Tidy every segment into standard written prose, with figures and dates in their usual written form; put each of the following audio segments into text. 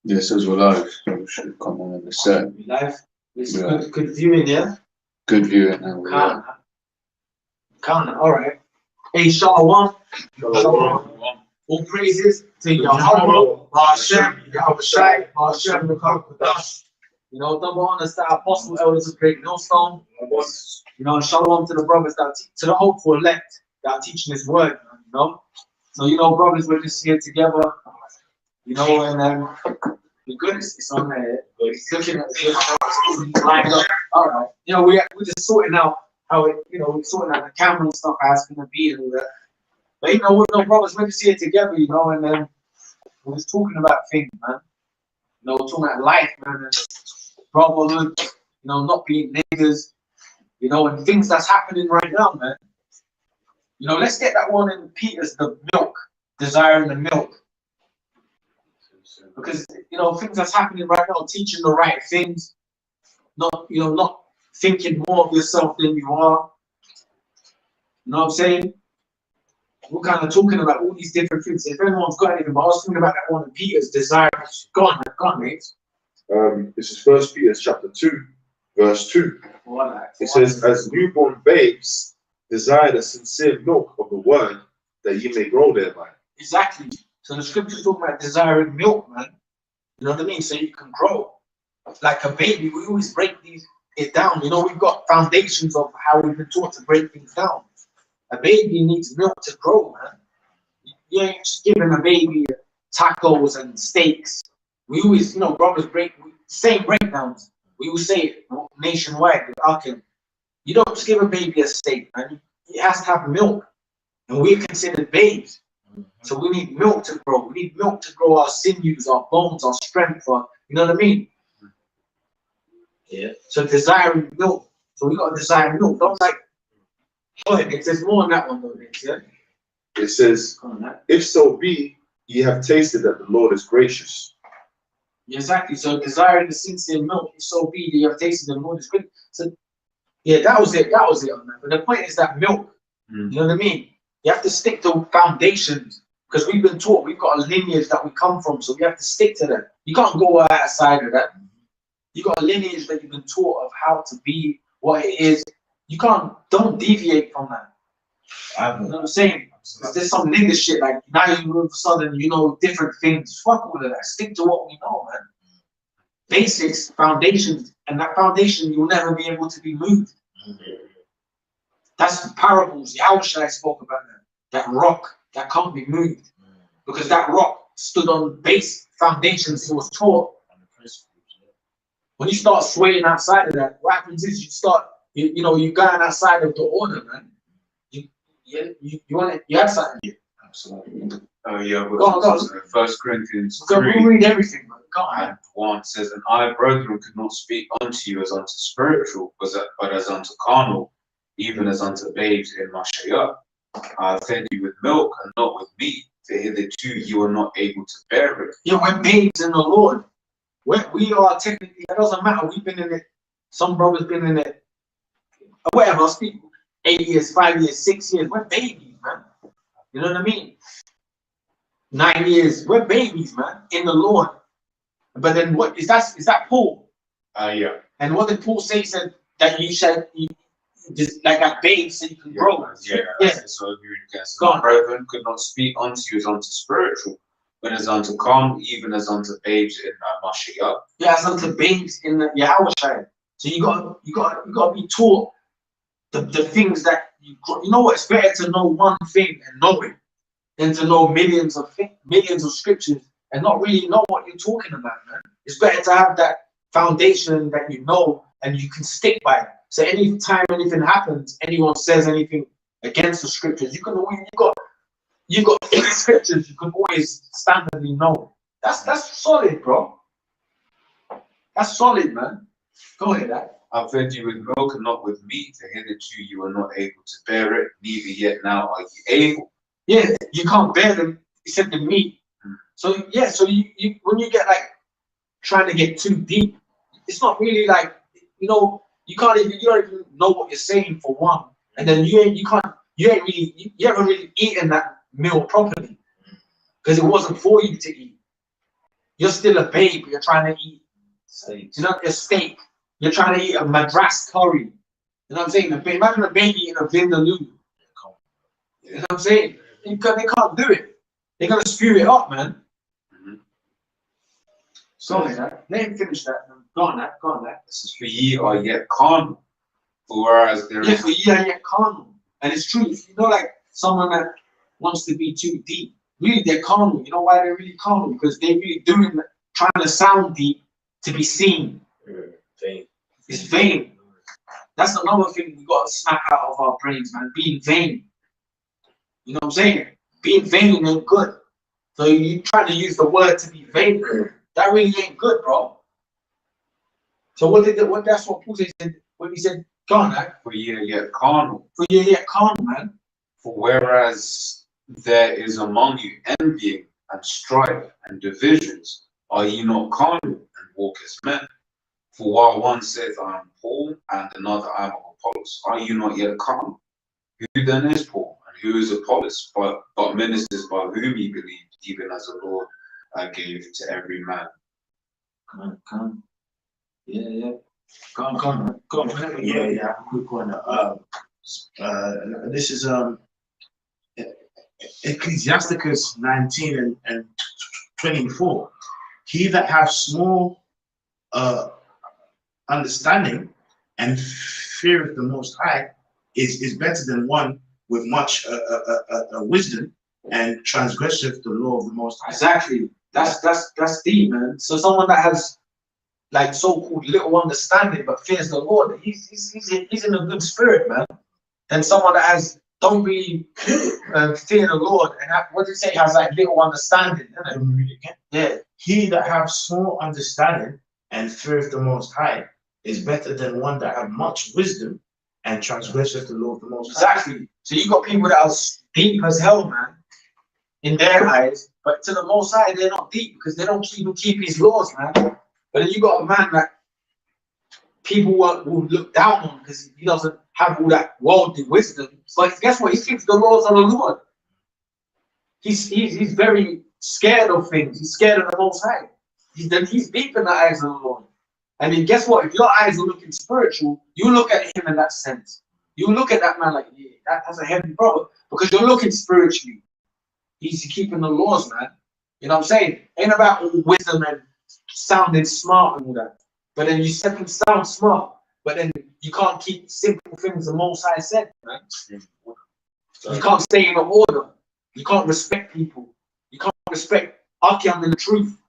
Yes, as we're live, so we should come on in the set. Live. It's Yeah. good viewing, yeah? Good viewing. And Can't. Alright. Hey, Shalom. Shalom. All praises to Yahweh, Hashem, Yahweh Shai, Hashem, the Kodash. You know, double honors to our apostle elders of Great Millstone. You know, shalom to the brothers to the hopeful elect that are teaching His word. You know, so you know, brothers, we're just here together. You know, and the goodness is on there. It's looking at the lined up. All right. You know, we're just sorting out how it. You know, we're sorting out the camera and stuff, how it's gonna be and all that. But you know, we're brothers, we're just here together. You know, and then we're just talking about things, man. You know, talking about life, man, and brotherhood. You know, not being niggas. You know, and things that's happening right now, man. You know, let's get that one in Peter's, the milk, desiring the milk. Because, you know, things that's happening right now, teaching the right things, not thinking more of yourself than you are. You know what I'm saying? We're kind of talking about all these different things. If anyone's got anything, but I was thinking about that one in Peter's, desire. Go on, mate. This is 1 Peter chapter 2, verse 2. It says, as newborn babes, desire the sincere milk of the word, that ye may grow thereby. Exactly. So the scripture's talking about desiring milk, man. You know what I mean? So you can grow. Like a baby, we always break it down. You know, we've got foundations of how we've been taught to break things down. A baby needs milk to grow, man. You ain't just giving a baby tacos and steaks. We always, you know, brothers same breakdowns. We will say it nationwide. Okay, you don't just give a baby a steak, man. It has to have milk. And we're considered babes. So we need milk to grow. We need milk to grow our sinews, our bones, our strength, you know what I mean? Yeah. So desiring milk. So we got to desire milk. Don't like, go ahead, it says more on that one though, yeah? It says, if so be, ye have tasted that the Lord is gracious. Exactly. So desiring the sincere milk, if so be that you have tasted the Lord is gracious. So yeah, that was it on that. But the point is that milk, you know what I mean? You have to stick to foundations because we've been taught, we've got a lineage that we come from, so we have to stick to that. You can't go outside of that. You got a lineage that you've been taught of how to be, what it is. You don't deviate from that. You know what I'm saying? Because there's some nigga shit like now you all of a sudden you know different things. Fuck all of that. Stick to what we know, man. Basics, foundations, and that foundation you'll never be able to be moved. That's the parables. Yahushua spoke about that rock that can't be moved. Because that rock stood on base foundations. It was taught. When you start swaying outside of that, what happens is you start, you know, you're going outside of the order, man. You have something here. Absolutely. Oh, yeah, go on. 1 Corinthians 3. We'll read everything, man. Go on. And 1 says, and I, brethren, could not speak unto you as unto spiritual, but as unto carnal, even as unto babes in Mashiach. I fed you with milk and not with meat, for hitherto you are not able to bear it. Yeah, we're babes in the Lord. We are technically, it doesn't matter, we've been in it, some brothers been in it, whatever, I'll speak 8 years, 5 years, 6 years, we're babies, man. You know what I mean? 9 years, we're babies, man, in the Lord. But then what is that Paul? Yeah. And what did Paul say? He said that you said just like a babe so you can grow. Yeah. So you against brethren could not speak unto you as unto spiritual, but as unto carnal, even as unto babes in Mashiach. Yeah, as unto babes in the Yahushua. So you got to be taught the things that you know what, it's better to know one thing and know it than to know millions of scriptures and not really know what you're talking about, man. It's better to have that foundation that you know and you can stick by it. So anytime anything happens, anyone says anything against the scriptures, you got scriptures you can always standardly know. That's solid, bro. That's solid, man. Go ahead, Dad. I fed you with milk and not with meat, for hitherto you are not able to bear it, neither yet now are you able. Yeah, you can't bear them except the meat. So yeah, so you when you get like trying to get too deep, it's not really like, you know, you don't even know what you're saying for one, and then you haven't really eaten that meal properly because it wasn't for you to eat. You're still a babe. You're trying to eat, Steak. you know, a steak. You're trying to eat a madras curry. You know what I'm saying? Imagine a baby eating a vindaloo. You know what I'm saying? They can't do it. They're gonna spew it up, man. So let him finish that. Go on, that. This is for ye are yet carnal. For whereas there Yeah, is for ye are yet carnal. And it's true. You know, like someone that wants to be too deep, really they're carnal. You know why they're really carnal? Because they're really trying to sound deep to be seen. Vain. It's vain. That's another thing we got to smack out of our brains, man. Being vain. You know what I'm saying? Being vain ain't good. So you trying to use the word to be vain, that really ain't good, bro. So that's what Paul said when he said, go on, man. for ye are yet carnal. For you yet carnal, man. For whereas there is among you envying and strife and divisions, are ye not carnal and walk as men? For while one says, I am Paul, and another, I am Apollos, are you not yet carnal? Who then is Paul, and who is Apollos, but ministers by whom ye believed, even as the Lord gave to every man? Come on. Yeah. Go on. Yeah. Quick one. This is Ecclesiasticus 19 and 24. He that has small understanding and fear of the Most High is better than one with much wisdom and transgresseth the law of the Most High. Exactly. That's deep, man. So someone that has like so-called little understanding but fears the Lord, he's in a good spirit, man. And someone that don't really fear the Lord and what did it say, has like little understanding, isn't it? Yeah. He that have small understanding and fear of the Most High is better than one that have much wisdom and transgresseth the law of the Most High. Exactly. So you got people that are deep as hell, man, in their eyes, but to the Most High they're not deep because they don't keep His laws, man. But then you got a man that people will look down on because he doesn't have all that worldly wisdom. But guess what? He keeps the laws of the Lord. He's very scared of things. He's scared of the Most High. He's deep in the eyes of the Lord. And then guess what? If your eyes are looking spiritual, you look at him in that sense. You look at that man like, yeah, that's a heavy brother because you're looking spiritually. He's keeping the laws, man. You know what I'm saying? Ain't about all wisdom and sounding smart and all that. But then you said him sound smart, but then you can't keep simple things the Most High said, man. You can't stay in the order. You can't respect people. You can't respect Akim in the truth.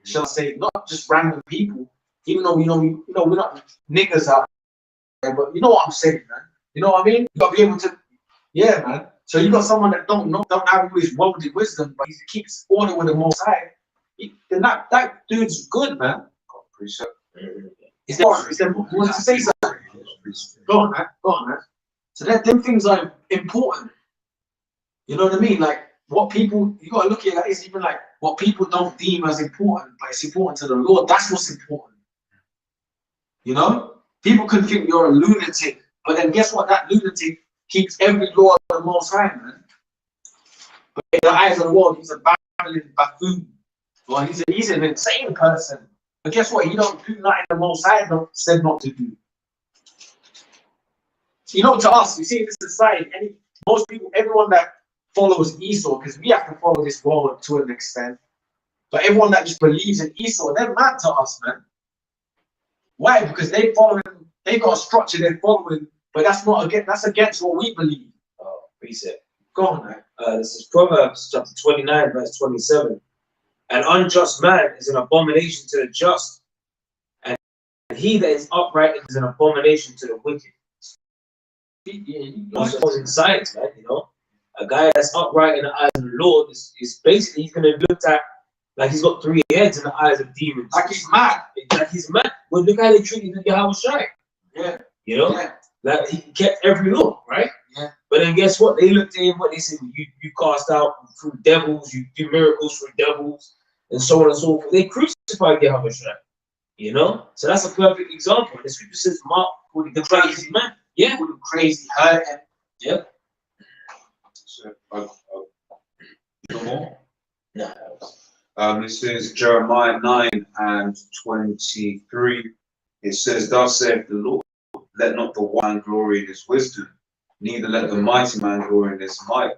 Shall I say, not just random people. Even though we're not niggas out there, but you know what I'm saying, man. You know what I mean? You gotta be able to, yeah, man. So you got someone that don't have all his worldly wisdom, but he keeps order with the Most High. Then that dude's good, man. Is there you want to say something? Go on, man. So them things are important. You know what I mean? Like what people, you gotta look at it like it's even like what people don't deem as important, but it's important to the Lord. That's what's important. You know? People can think you're a lunatic, but then guess what? That lunatic keeps every law of the Most High, man. But in the eyes of the world, he's a babbling buffoon. Well, he's an insane person. But guess what? He don't do nothing the Most High said not to do. You know, to us, you see in this society, most people, everyone that follows Esau, because we have to follow this world to an extent. But everyone that just believes in Esau, they're mad to us, man. Why? Because they got a structure they're following, but that's against what we believe. Oh, precept. Go on, man. This is Proverbs chapter 29, verse 27. An unjust man is an abomination to the just, and he that is upright is an abomination to the wicked. Opposing sides, man, you know. A guy that's upright in the eyes of the Lord is basically, he's gonna be looked at like he's got 3 heads in the eyes of demons. Like he's mad. Like he's mad. Well, look how they treated Yahweh Shai. Yeah. You know? Yeah. Like he kept every law, right? Yeah. But then guess what? They looked at him, what they said, you cast out through devils, you do miracles through devils, and so on and so forth. They crucified Yahweh Shai. You know? So that's a perfect example. The scripture says Mark for the crazy man. Yeah. With the crazy hurt. Yeah. No more? No. This is Jeremiah 9:23. It says, "Thus saith the Lord, let not the wine glory in his wisdom, neither let the mighty man glory in his might.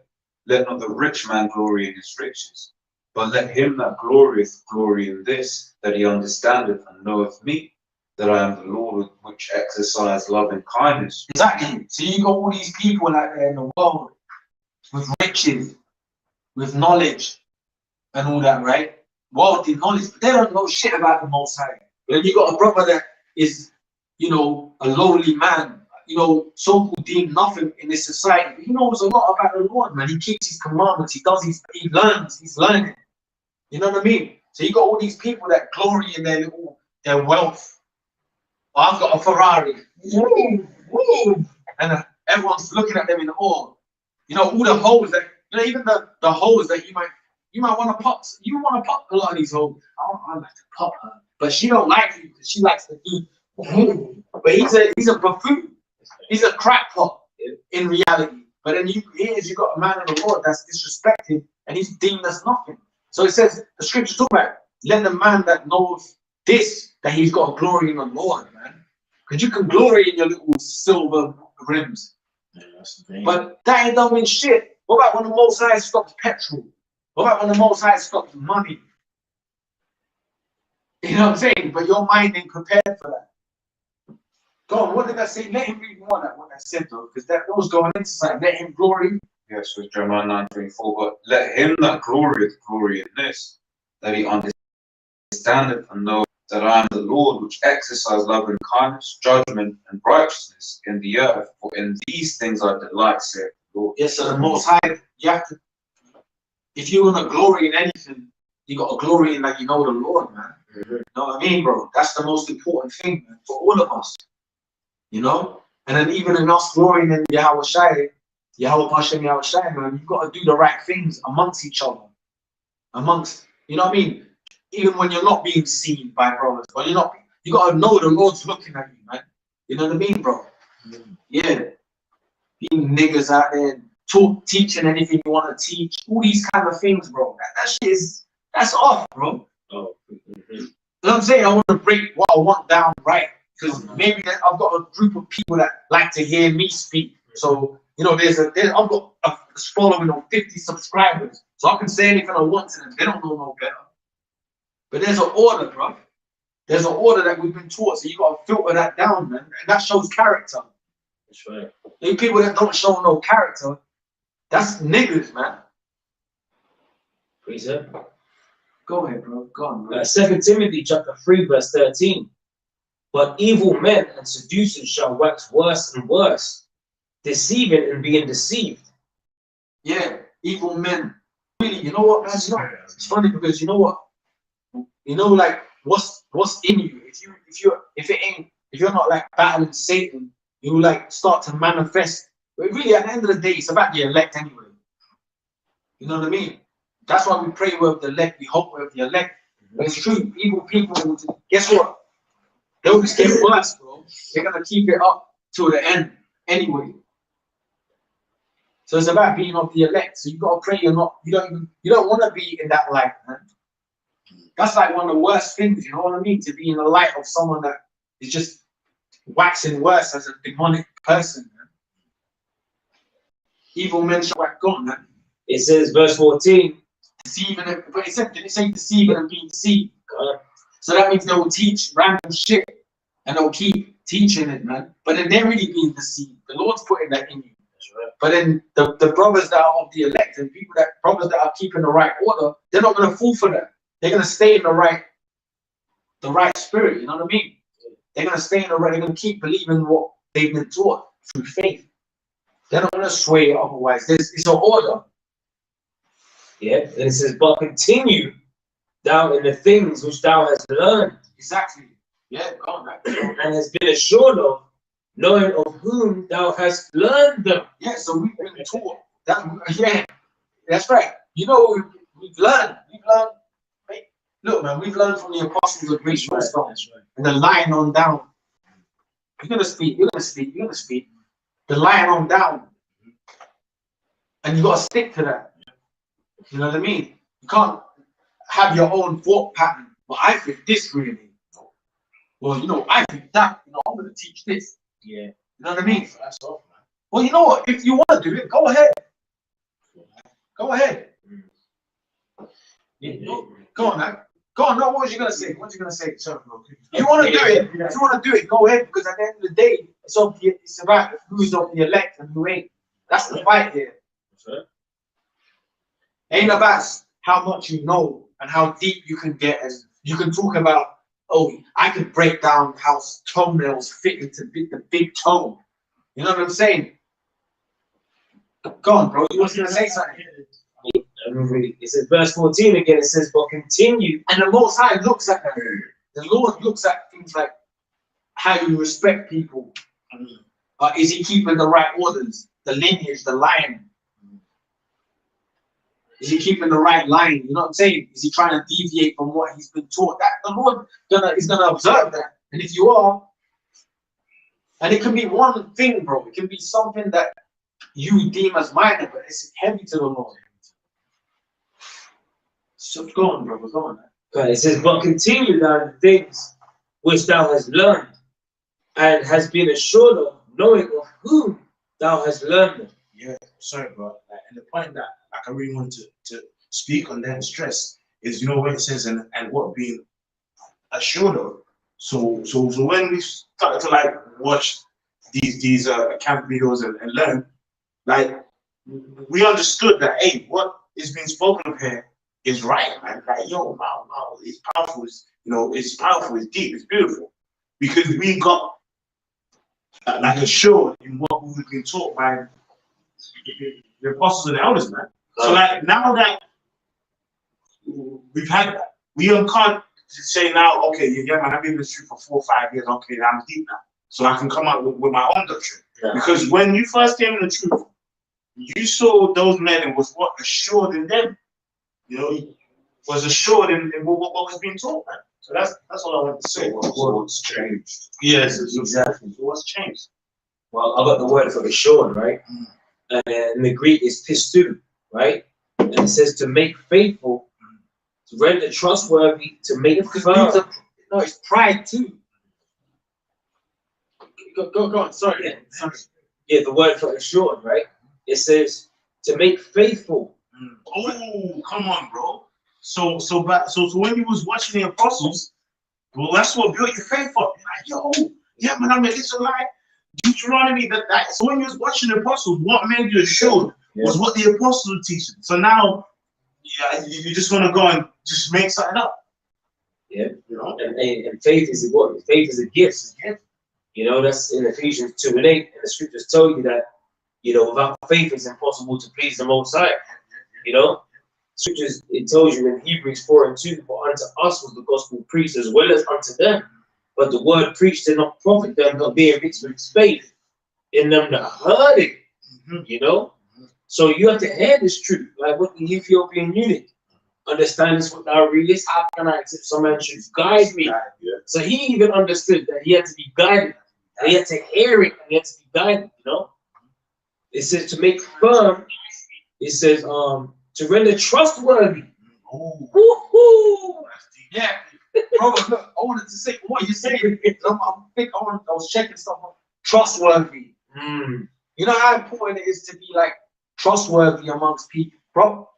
Let not the rich man glory in his riches, but let him that glorieth glory in this, that he understandeth and knoweth me, that I am the Lord which exercise love and kindness." Exactly. So you got all these people out there in the world with riches, with knowledge, and all that, right? Worldly knowledge, but they don't know shit about the Most High. But then you got a brother that is, you know, a lowly man, you know, so-called deemed nothing in this society. But he knows a lot about the Lord, man. He keeps his commandments. He learns. He's learning. You know what I mean? So you got all these people that glory in their wealth. Oh, I've got a Ferrari. Woo, woo. And everyone's looking at them in awe. You know, all the holes that, you know, even the holes that you might want to pop. You want to pop a lot of these holes. I like to pop her, but she don't like you because she likes to do. But he's a buffoon. He's a crackpot in reality. But then you got a man of the Lord that's disrespected and he's deemed as nothing. So it says the scriptures talk about, let the man that knows this, that he's got a glory in the Lord, man. Because you can glory in your little silver rims. Yeah, that's the thing. But that ain't don't mean shit. What about when the Most High stops petrol? What about when the Most High stops money? You know what I'm saying? But your mind ain't prepared for that. Go on, what did I say? Let him read more than what I said though, because that was going into something. Let him glory. Yes, with Jeremiah 9:24. But let him that glorieth glory in this, that he understandeth and know that I am the Lord which exercise love and kindness, judgment and righteousness in the earth. For in these things I delight, saith the Lord. Yes, so the Most High, you have to, if you want to glory in anything, you got to glory in that you know the Lord, man. You know what I mean, bro? That's the most important thing, man, for all of us. You know? And then even in us glorying in Yahweh Shai, man, you've got to do the right things amongst each other. Amongst, you know what I mean? Even when you're not being seen by brothers, but you got to know the Lord's looking at you, man. You know what I mean, bro? Yeah. Being niggas out there, teaching anything you want to teach, all these kind of things, bro. That shit that's off, bro. Oh. You know what I'm saying? I want to break what I want down right. Because maybe I've got a group of people that like to hear me speak. So, you know, I've got a following of 50 subscribers. So I can say anything I want to them. They don't know no better. But there's an order, bro. There's an order that we've been taught. So you got to filter that down, man. And that shows character. That's right. Any people that don't show no character, that's niggas, man. Praise him. Go ahead, bro. Go on, bro. 2 Timothy chapter 3 verse 13. But evil men and seducers shall wax worse and worse, deceiving and being deceived. Yeah, evil men. Really, you know what, man? You know, it's funny because you know what? You know, like what's in you. If you're not like battling Satan, you like start to manifest. But really, at the end of the day, it's about the elect anyway. You know what I mean? That's why we pray with the elect. We hope with the elect. But it's true. Evil people. Guess what? They'll just get worse, bro. They're gonna keep it up till the end anyway. So it's about being of the elect. So you gotta pray you don't want to be in that light, man. That's like one of the worst things, you know what I mean? To be in the light of someone that is just waxing worse as a demonic person, man. Evil men shall wax gone, man. It says, verse 14. Deceiving it, but it said, did it say deceiving and being deceived? So that means they will teach random shit and they'll keep teaching it, man. But then they're really being deceived. The Lord's putting that in you. Right. But then the brothers that are of the elect and brothers that are keeping the right order, they're not gonna fall for that. They're gonna stay in the right spirit, you know what I mean? They're gonna stay in the right, they're gonna keep believing what they've been taught through faith. They're not gonna sway otherwise. It's an order. Yeah, and it says, but continue thou in the things which thou hast learned. Exactly. Yeah, go on, man. And has been assured of, knowing of whom thou hast learned them. Yeah, so we've been taught. Yeah, that's right. You know, we've learned. Right? Look, man, we've learned from the apostles of Greece. That's right. And the line on down. You're gonna speak. The line on down. And you gotta stick to that. You know what I mean? You can't. have your own thought pattern. But I think this really. Well, you know, I think that. You know, I'm gonna teach this. Yeah. You know what I mean? That's off, man. Well, you know what? If you want to do it, go ahead. Go ahead. Go on, man. Go on. No, what was you gonna say? What was you gonna say? Sorry, bro. You want to do it? If you want to do it, go ahead. Because at the end of the day, it's about who's of the elect and who ain't. That's the fight here. Ain't about how much you know and how deep you can get, and you can talk about. Oh, I could break down how toenails fit into the big toe. You know what I'm saying? Go on, bro. You was gonna say something. It says verse 14 again. It says, "But continue." And the Most High looks at that. The Lord looks at things like how you respect people. Is he keeping the right orders? The lineage, the line. Is he keeping the right line? You know what I'm saying? Is he trying to deviate from what he's been taught? That the Lord is gonna observe that. And if you are, and it can be one thing, bro. It can be something that you deem as minor, but it's heavy to the Lord. So go on, brother. Go on. Okay, it says, "But continue thou in the things which thou hast learned, and has been assured of, knowing of whom thou hast learned them." Yeah, sorry, bro. Like, and the point that like, I really want to speak on that stress is, you know, when it says and what being assured of. So when we started to like watch these camp videos and learn, like we understood that hey, what is being spoken of here is right, man. Like yo, wow, it's powerful. It's powerful. It's deep. It's beautiful because we got like assured in what we've been taught by the apostles and the elders, man. So like now that we've had that, we can't say now, okay, yeah, man, I've been in the street for 4 or 5 years, okay, I'm deep now. So I can come out with my own doctrine. Yeah. Because when you first came in the truth, you saw those men and was what assured in them. You know, was assured in what was being taught, man. So that's all I want to say. What's changed? Yes, exactly. So what's changed? Well, I got the word for assured, right? And the Greek is pistu, right? And it says to make faithful, to render trustworthy, to make firm. No, it's pride too. Go on. Sorry. Yeah. Sorry. Yeah, the word for assured, right? It says to make faithful. Oh, come on, bro. So when you was watching the apostles, well, that's what built your faith up. You're like, yo, yeah, man, I'm an Israelite. Deuteronomy, that. So when you was watching the apostles, what made you assured was what the apostles were teaching. So now, yeah, you just want to go and just make something up. Yeah, you know, and faith is what? Faith is a gift. You know, that's in Ephesians 2:8, and the scriptures tell you that, you know, without faith it's impossible to please the Most High. You know, scriptures, it tells you in Hebrews 4:2, for unto us was the gospel preached as well as unto them. But the word preached did not profit them, not being mixed with faith in them that heard it. You know? So you have to hear this truth, like what the Ethiopian eunuch. Understand this what thou readest, how can I accept some man should guide me? So he even understood that he had to be guided. And he had to hear it and he had to be guided, you know? It says to make firm, it says to render trustworthy. Woohoo! Yeah. Bro, look, I wanted to say what you saying. I was checking stuff on trustworthy. You know how important it is to be like trustworthy amongst people, bro.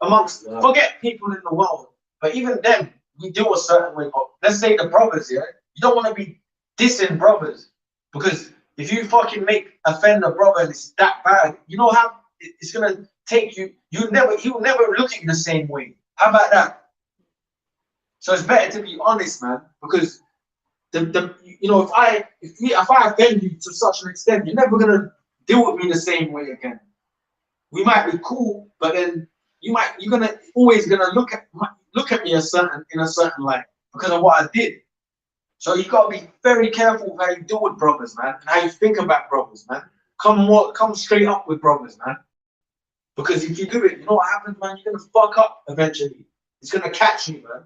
Forget people in the world, but even them, we do a certain way. Let's say the brothers, yeah. You don't want to be dissing brothers because if you fucking offend a brother and it's that bad, you know how it's gonna take you. He'll never look at you the same way. How about that? So it's better to be honest, man, because you know, if I offend you to such an extent, you're never gonna deal with me the same way again. We might be cool, but then you're always gonna look at me in a certain light because of what I did. So you gotta be very careful how you deal with brothers, man, and how you think about brothers, man. Come straight up with brothers, man. Because if you do it, you know what happens, man? You're gonna fuck up eventually. It's gonna catch you, man.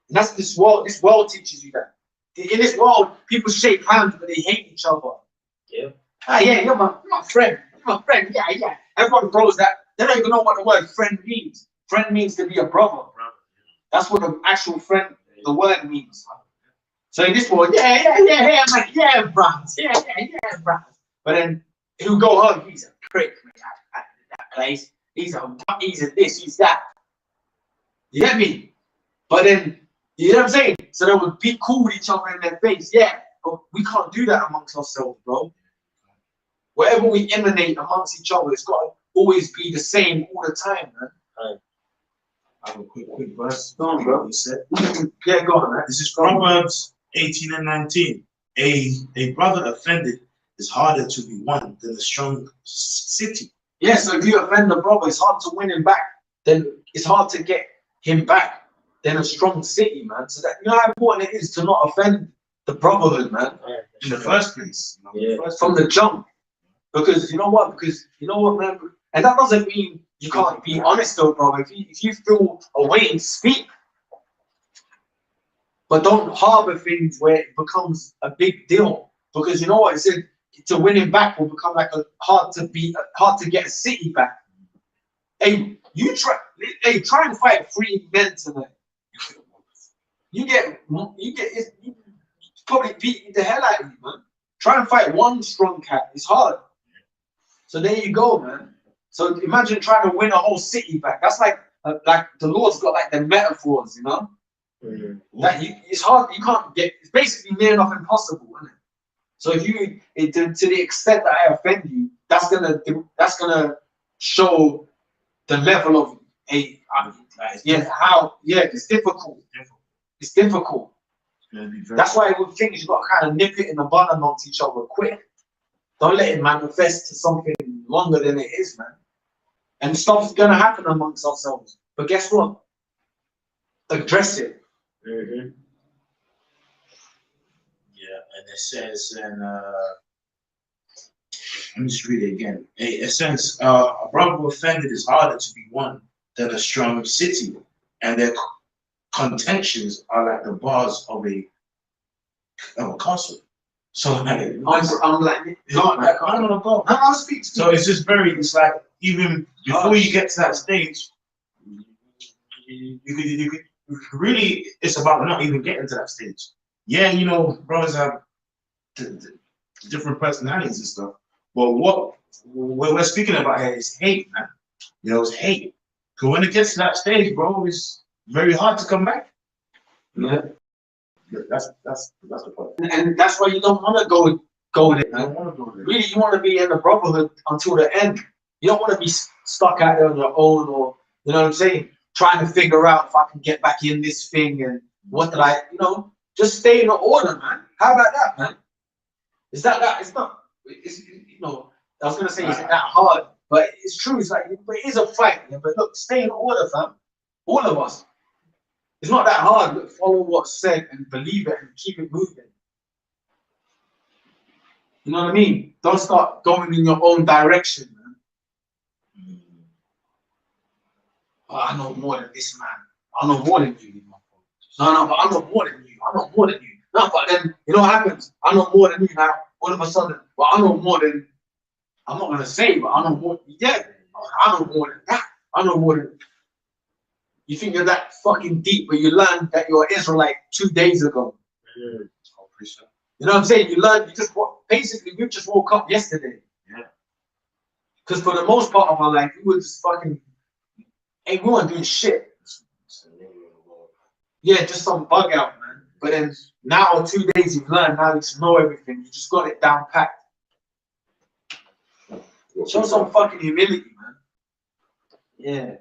And that's this world. This world teaches you that. In this world, people shake hands, but they hate each other. Yeah. Yeah, you're my friend. You're my friend. Yeah. Everyone throws that. They don't even know what the word friend means. Friend means to be a brother. That's what the actual friend, the word means. So in this world, man, bruh. But then he'll go home, he's a prick, man, at that place. He's a this, he's that. You get me? But then, you know what I'm saying? So they would be cool with each other in their face, yeah. But we can't do that amongst ourselves, bro. Whatever we emanate amongst each other, it's got to always be the same all the time, man. Right. I have a quick verse. Go on, bro. You said. Yeah, go on, man. This is Proverbs 18 and 19. A brother offended is harder to be won than a strong city. Yeah, so if you offend the brother, it's hard to win him back. Then it's hard to get him back than a strong city, man. So that, you know how important it is to not offend the brotherhood, man. In the first place. Yeah. From the jump. Because you know what? Man? And that doesn't mean you can't be honest though, bro. If you feel a way, speak. But don't harbor things where it becomes a big deal. Because you know what? It said to win him back will become like hard to get a city back. Hey, try and fight 3 men tonight. You probably beat the hell out of you, man. Try and fight one strong cat. It's hard. So there you go, man. So imagine trying to win a whole city back. That's like the Lord's got like the metaphors, you know. That it's hard. You can't get. It's basically near enough impossible, isn't it? So if you, to the extent that I offend you, that's gonna show the level of it's difficult. It's difficult. That's why with things you got to kind of nip it in the bud amongst each other quick. Don't let it manifest to something longer than it is, man. And stuff's gonna happen amongst ourselves. But guess what? Address it. Yeah, and it says, and let me just read it again. It says, a brother offended is harder to be won than a strong city, and their contentions are like the bars of a castle. So like, I'm like, no. I'll speak to you. So it's just it's like even before you get to that stage, you could really, it's about not even getting to that stage. Yeah, you know, brothers have different personalities and stuff, but what we're speaking about here is hate, man. You know, it's hate. Because when it gets to that stage, bro, it's very hard to come back. Yeah. That's the point. And that's why you don't want to go with it, man. Really, you want to be in the brotherhood until the end. You don't want to be stuck out there on your own, or you know what I'm saying, trying to figure out if I can get back in this thing and what did I, you know, just stay in the order, man. How about that, man? Is that it's not, it's, you know, I was gonna say it's that hard, but it's true. It's like it is a fight, yeah? But look, stay in order, fam. All of us. It's not that hard. Look, follow what's said and believe it and keep it moving. You know what I mean? Don't start going in your own direction, man. Oh, I know more than this man. I know more than you. No, but I know more than you. I know more than you. No, but then, you know what happens? I know more than you now. All of a sudden, well, I know more than, I'm not going to say, but I know more. Yeah, I know more than that. I know more than, you think you're that fucking deep, but you learned that you're Israelite 2 days ago. You know what I'm saying? You learned, basically, you just woke up yesterday. Yeah. Because for the most part of our life, we were just fucking, hey, we weren't doing shit. Yeah, just some bug out, man. But then now, 2 days you've learned, now you just know everything. You just got it down packed. Show some fucking humility, man. Yeah.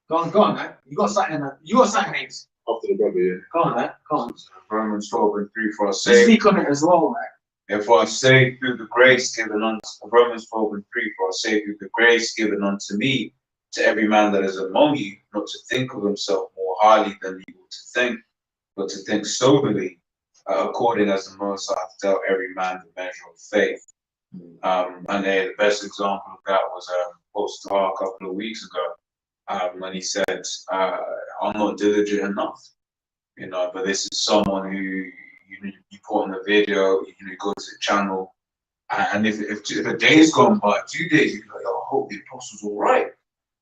Go on, man. You got something, man. You got something, Ames. After the brother, yeah. Go on, man. Go on. Romans 12:3, for I say, Speak on it as well, man. and for I say through the grace given unto Romans 12:3, for I say through the grace given unto me, to every man that is among you, not to think of himself more highly than he ought to think, but to think soberly, according as the Most High hath dealt every man the measure of faith. And the best example of that was posted a couple of weeks ago, when he said, "I'm not diligent enough," you know. But this is someone who you put on the video, you go to the channel, and if a day's gone by, 2 days, you're like, "Oh, I hope the apostle's all right,"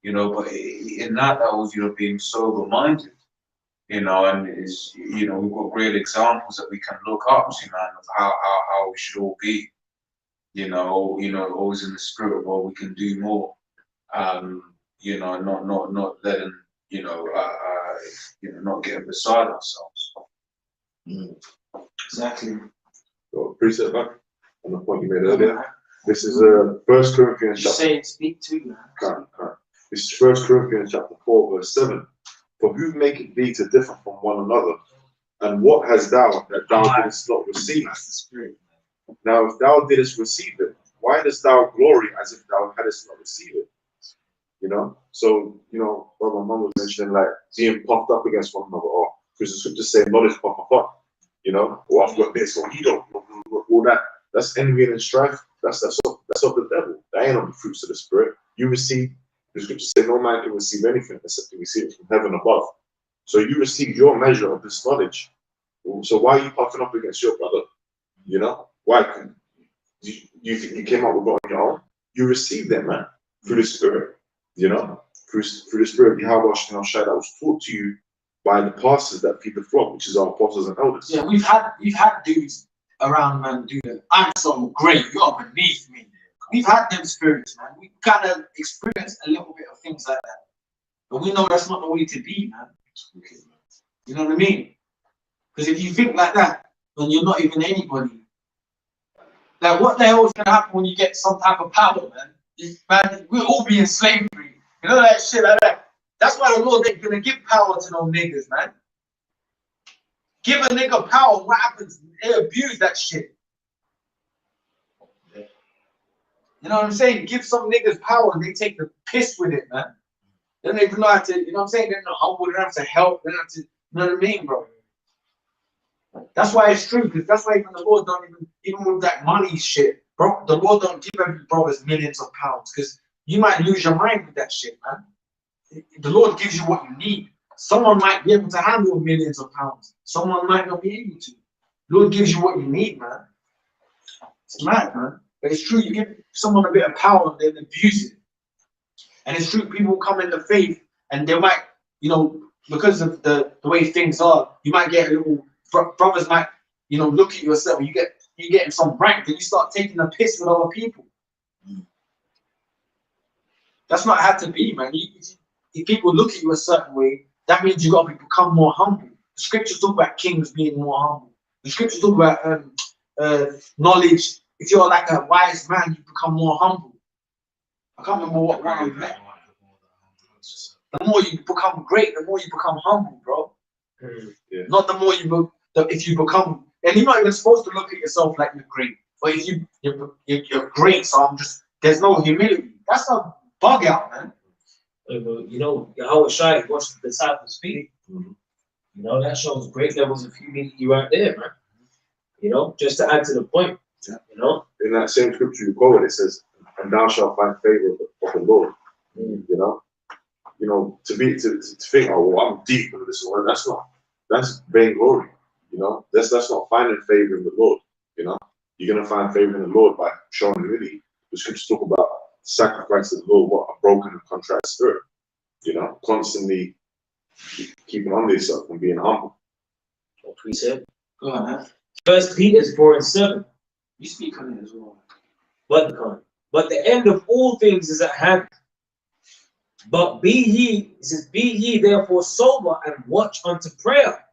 you know. But in that was being sober minded. you know, and is, you know, we've got great examples that we can look up to, man, of how we should all be, you know, always in the spirit of, well, we can do more, you know, not letting, not getting beside ourselves. Exactly. So, precept back on the point you made earlier. This is 1 Corinthians chapter. Say it, speak to you. Can't. This is 1 Corinthians chapter 4, verse 7. For who maketh thee to differ from one another? And what hast thou that thou didst not receive? That's the spirit. Now, if thou didst receive it, why dost thou glory as if thou hadst not received it? You know? So, you know, what my mum was mentioning, like being puffed up against one another, or because the scriptures say knowledge puffeth up, you know, or I've got this, or you don't, all that. That's envy and strife. That's of the devil. That ain't on the fruits of the spirit. You receive, the scriptures say no man can receive anything except to receive it from heaven above. So you receive your measure of this knowledge. So why are you puffing up against your brother? You know? Why? You think you came up with it on your own? You received them, man, through the spirit. You know? Through the spirit of Yahweh that was taught to you by the pastors that feed the flock, which is our apostles and elders. Yeah, we've had dudes around, man, do that. I'm so great, you're beneath me. We've had them spirits, man. We kind of experienced a little bit of things like that. But we know that's not the way to be, man. You know what I mean? Because if you think like that, then you're not even anybody. Like, what the hell is going to happen when you get some type of power, man? Man, we'll all be in slavery. You know that shit like that? That's why the Lord ain't going to give power to no niggas, man. Give a nigga power, what happens? They abuse that shit. You know what I'm saying? Give some niggas power and they take the piss with it, man. They don't even know how to, you know what I'm saying? They're not humble, they don't have to help, they don't have to, you know what I mean, bro? That's why it's true, because that's why even the Lord don't even with that money shit, bro, the Lord don't give every brothers millions of pounds, because you might lose your mind with that shit, man. The Lord gives you what you need. Someone might be able to handle millions of pounds. Someone might not be able to. The Lord gives you what you need, man. It's mad, man. But it's true, you give someone a bit of power and then abuse it. And it's true, people come into faith and they might, you know, because of the way things are, you might get a little, brothers might, you know, look at yourself, you get some rank and you start taking the piss with other people. That's not how to be, man. If people look at you a certain way, that means you got to become more humble. The scriptures talk about kings being more humble. The scriptures talk about knowledge. If you're like a wise man, you become more humble. I can't remember what one I read. The more you become great, the more you become humble, bro. Yeah. Not the more if you become, and you're not even supposed to look at yourself like you're great. But if you're great, so there's no humility. That's a bug out, man. You know, Yahweh Shai watched the disciples speak. You know, that shows great levels of humility right there, man. You know, just to add to the point. Yeah. You know, in that same scripture you quoted, it says, "And thou shalt find favor of the Lord." You know, to think, oh, well, I'm deep into this one. That's vainglory. You know, that's not finding favor in the Lord. You know, you're gonna find favor in the Lord by showing humility. The scriptures talk about sacrifice of the Lord, what a broken and contrite spirit. You know, constantly keeping on yourself and being humble. what we said. Go on, man. 1 Peter 4:7. You speak on it as well. But the end of all things is at hand. But be ye therefore sober and watch unto prayer.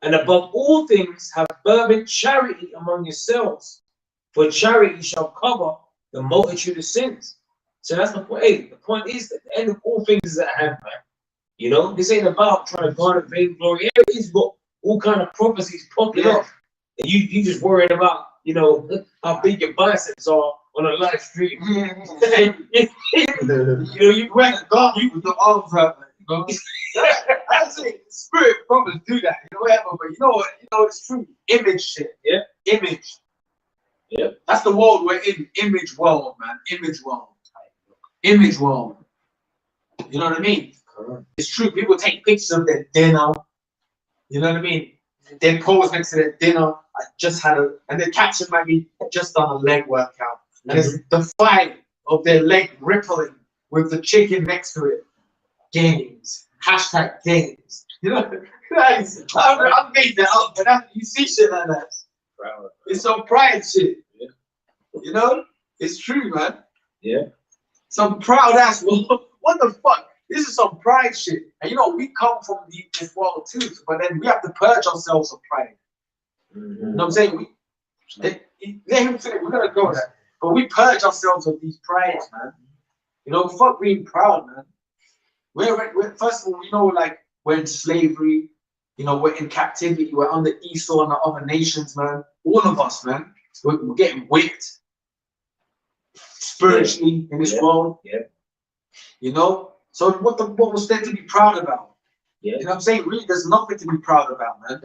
And above all things have fervent charity among yourselves, for charity shall cover the multitude of sins. So that's the point. Hey, the point is that the end of all things is at hand, man. You know, this ain't about trying to garner vainglory. Here it is, got all kind of prophecies popping up. And you just worrying about, you know, how big your biceps are on a live stream. You know, you went and got you with the arms out. You know? That's it. Spirit prophets do that, you know, whatever. But you know what? You know it's true. Image shit. Yeah. Image. Yeah. That's the world we're in. Image world, man. Image world. Image world. You know what I mean? It's true. People take pictures of their dinner. You know what I mean? Then pose next to their dinner. I just had and the caption might be just done a leg workout. And it's the fight of their leg rippling with the chicken next to it. Games. Hashtag games. You know? Guys, I made that up, but you see shit like that. It's some pride shit. Yeah. You know? It's true, man. Yeah. Some proud ass. What the fuck? This is some pride shit. And you know, we come from this world too, but then we have to purge ourselves of pride. Mm-hmm. You know what I'm saying? Let him finish. We're gonna go there. But we purge ourselves of these prides, man. You know, fuck being proud, man. We're first of all, you know, like we're in slavery, you know, we're in captivity, we're under Esau and the other nations, man. All of us, man. We're getting whipped spiritually in this world. Yeah. You know? So what was there to be proud about? Yeah. You know what I'm saying? Really, there's nothing to be proud about, man.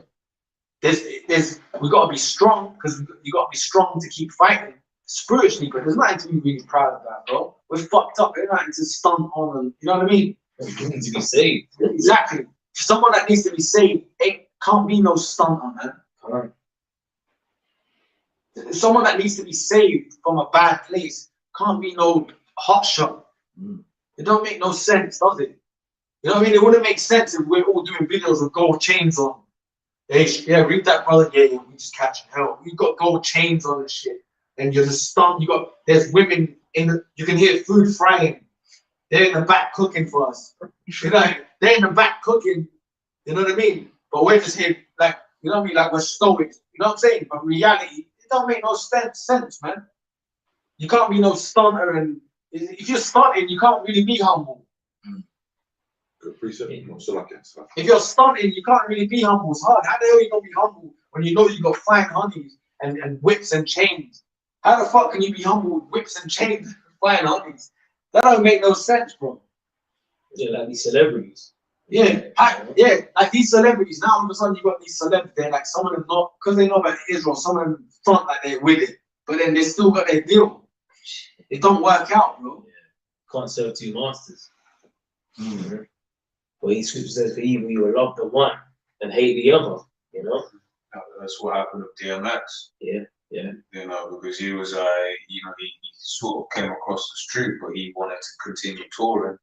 We gotta be strong, because you gotta be strong to keep fighting spiritually, but there's nothing to be really proud about, bro. We're fucked up, there's nothing to stunt on, and you know what I mean? You need to be saved. Exactly. Someone that needs to be saved can't be no stunt on, man. Alright. Someone that needs to be saved from a bad place can't be no hot shot. It don't make no sense, does it? You know what I mean? It wouldn't make sense if we're all doing videos with gold chains on. Hey, yeah, read that, brother. Yeah, we just catching hell. We got gold chains on and shit, and you're just stunned. There's women you can hear food frying. They're in the back cooking for us. You know, they're in the back cooking. You know what I mean? But we're just here, like, you know what I mean? Like we're stoic. You know what I'm saying? But reality, it don't make no sense, man. You can't be no stunter, and if you're stunting, you can't really be humble. Good precept. No, so like that stuff. If you're stunting, you can't really be humble. It's hard. How the hell you gonna be humble when you know you got fine honeys and whips and chains? How the fuck can you be humble with whips and chains and fine honeys? That don't make no sense, bro. Yeah, like these celebrities. Yeah, like these celebrities. Now all of a sudden you got these celebrities. They're like, some of them not, because they know about Israel. Some of them front like they're with it, but then they still got their deal. It don't work out, bro. Yeah. Can't serve two masters. Mm-hmm. Well, his scripture says, for evil you will love the one and hate the other, you know? That's what happened with DMX. Yeah, yeah. You know, because he was, you know, he sort of came across the street, but he wanted to continue touring.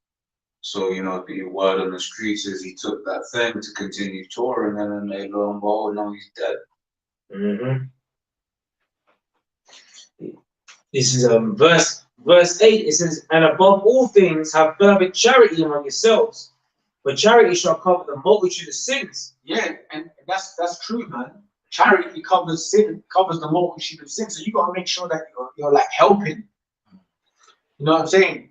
So, you know, the word on the streets is he took that thing to continue touring, and then they lo and behold, now he's dead. Mm-hmm. This is verse 8. It says, and above all things have fervent charity among yourselves, for charity shall cover the multitude of sins. Yeah, and that's true, man. Charity covers sin, covers the multitude of sins. So you gotta make sure that you're like helping. You know what I'm saying?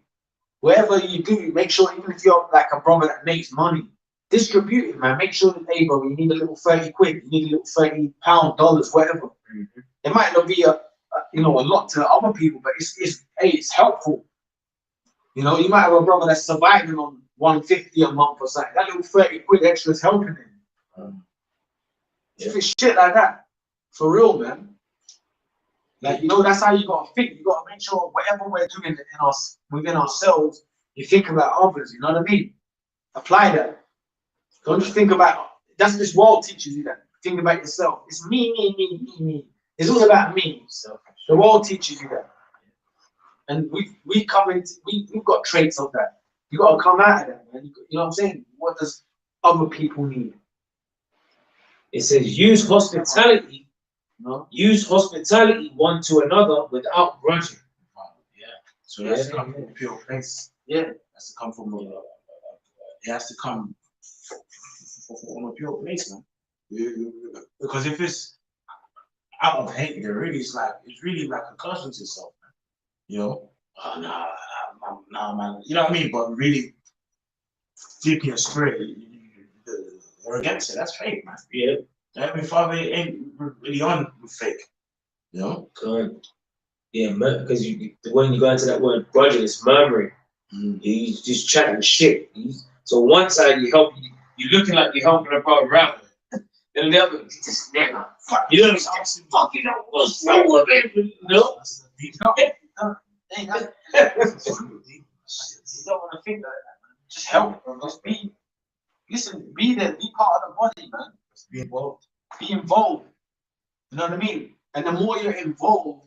Whatever you do, make sure, even if you're like a brother that makes money, distribute it, man. Make sure that, hey, bro, you need a little 30 quid, you need a little 30 pound, dollars, whatever. Mm-hmm. It might not be a lot to other people, but it's helpful. You know, you might have a brother that's surviving on 150 a month or something. That little 30 quid extra is helping him. If it's shit like that, for real, man. Like, you know, that's how you gotta think. You gotta make sure whatever we're doing within ourselves, you think about others. You know what I mean? Apply that. Don't just think about. That's this world teaches you that. Think about yourself. It's me, me, me, me, me. It's all about me. So the world teaches you that, and we've got traits of that. You gotta come out of that, man. You know what I'm saying? What does other people need? It says, use hospitality. No? Use hospitality one to another without grudging. Yeah. So that's to come from a pure place. Yeah. That's to come from it has to come from a pure place, man. Because if it's out of hate, it's really like a cursing to yourself, man. You know? Oh, nah, man. You know what I mean? But really, deep in your spirit, you're against it. That's fake, man. Yeah. Heavenly Father ain't really on with fake. You know? Good. Yeah, because when you go into that word grudging, it's murmuring. You just chatting shit. So one side you looking like you're helping a brother out. Then the other, just nigga. You know what I'm saying? Fuck, you know what's wrong with it? You know? You don't want to think like that, man. Just help, bro. Just be there, be part of the body, man. Just be involved. Be involved. You know what I mean? And the more you're involved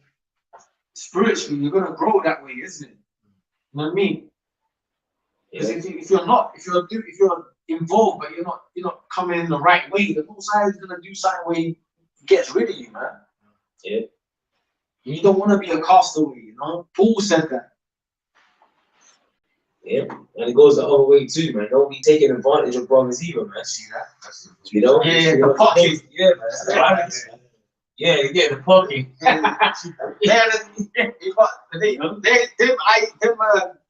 spiritually, you're gonna grow that way, isn't it? You know what I mean? Because if you're involved, but you're not coming in the right way. The Most High is gonna do something where he gets rid of you, man. Yeah. You don't want to be a castaway, you know. Paul said that. Yeah, and it goes the other way too, man. Don't be taking advantage of brothers either, man. See that? That's You know? Yeah, the pocket. Yeah, man. That's the balance, man. Yeah, you get the pocket.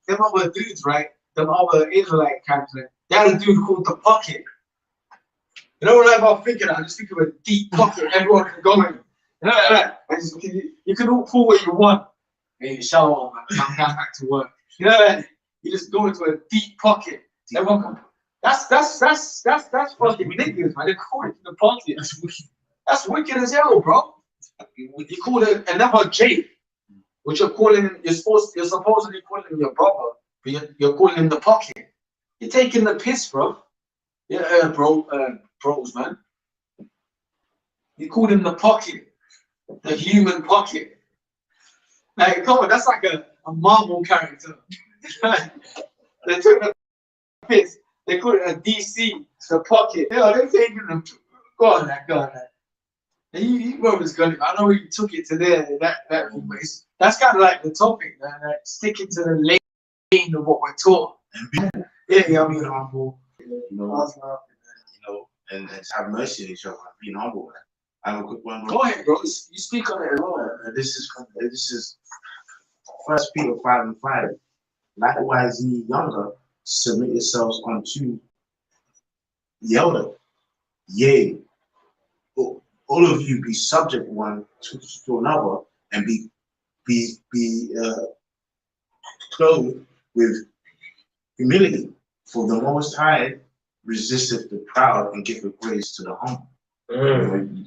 Them other dudes, right? Them other Israelite camps, right? They had a dude called the pocket. You know what I'm thinking? I just think of a deep pocket everyone can go in. You know that? You can all pull what you want. Hey, shalom, man. I'm going back to work. You know that? You just go into a deep pocket. Everyone can. That's fucking ridiculous, man. They call it the pocket. That's wicked as hell, bro. You call it another J, which you're supposedly calling your brother, but you're calling him the pocket. You're taking the piss, bro. Yeah, bros, man. You called him the pocket, the human pocket. Like, come on, that's like a Marvel character. They took the piss. They call it a DC, the pocket. Yeah, they're taking them. Go on, that. He brothers got it. I know he took it to there. That place. That's kind of like the topic, man. Like sticking to the lane of what we're taught. Yeah, I mean, humble. You know, and have mercy on each other, being humble. Man. I have a quick one. Go ahead, bro. You speak on it as well. This is 1 Peter 5:5. Likewise, ye younger, submit yourselves unto the elder. Yea, all of you be subject one to another, and be clothed with humility. For the Most High resisteth the proud and giveth grace to the humble.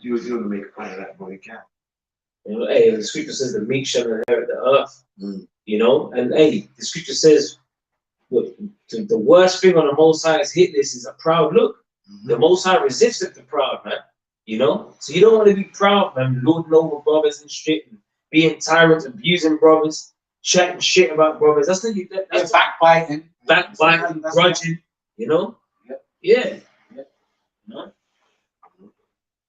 You're going to make a point of that, bro. You can. You know, hey, the scripture says the meek shall inherit the earth. You know, and hey, the scripture says the worst thing on the Most High's hit list is a proud look. The Most High resisteth the proud, man. You know, so you don't want to be proud, man, lording over brothers and shit, and being tyrants, abusing brothers, chatting shit about brothers. That's backbiting, grudging. You know, yeah. No?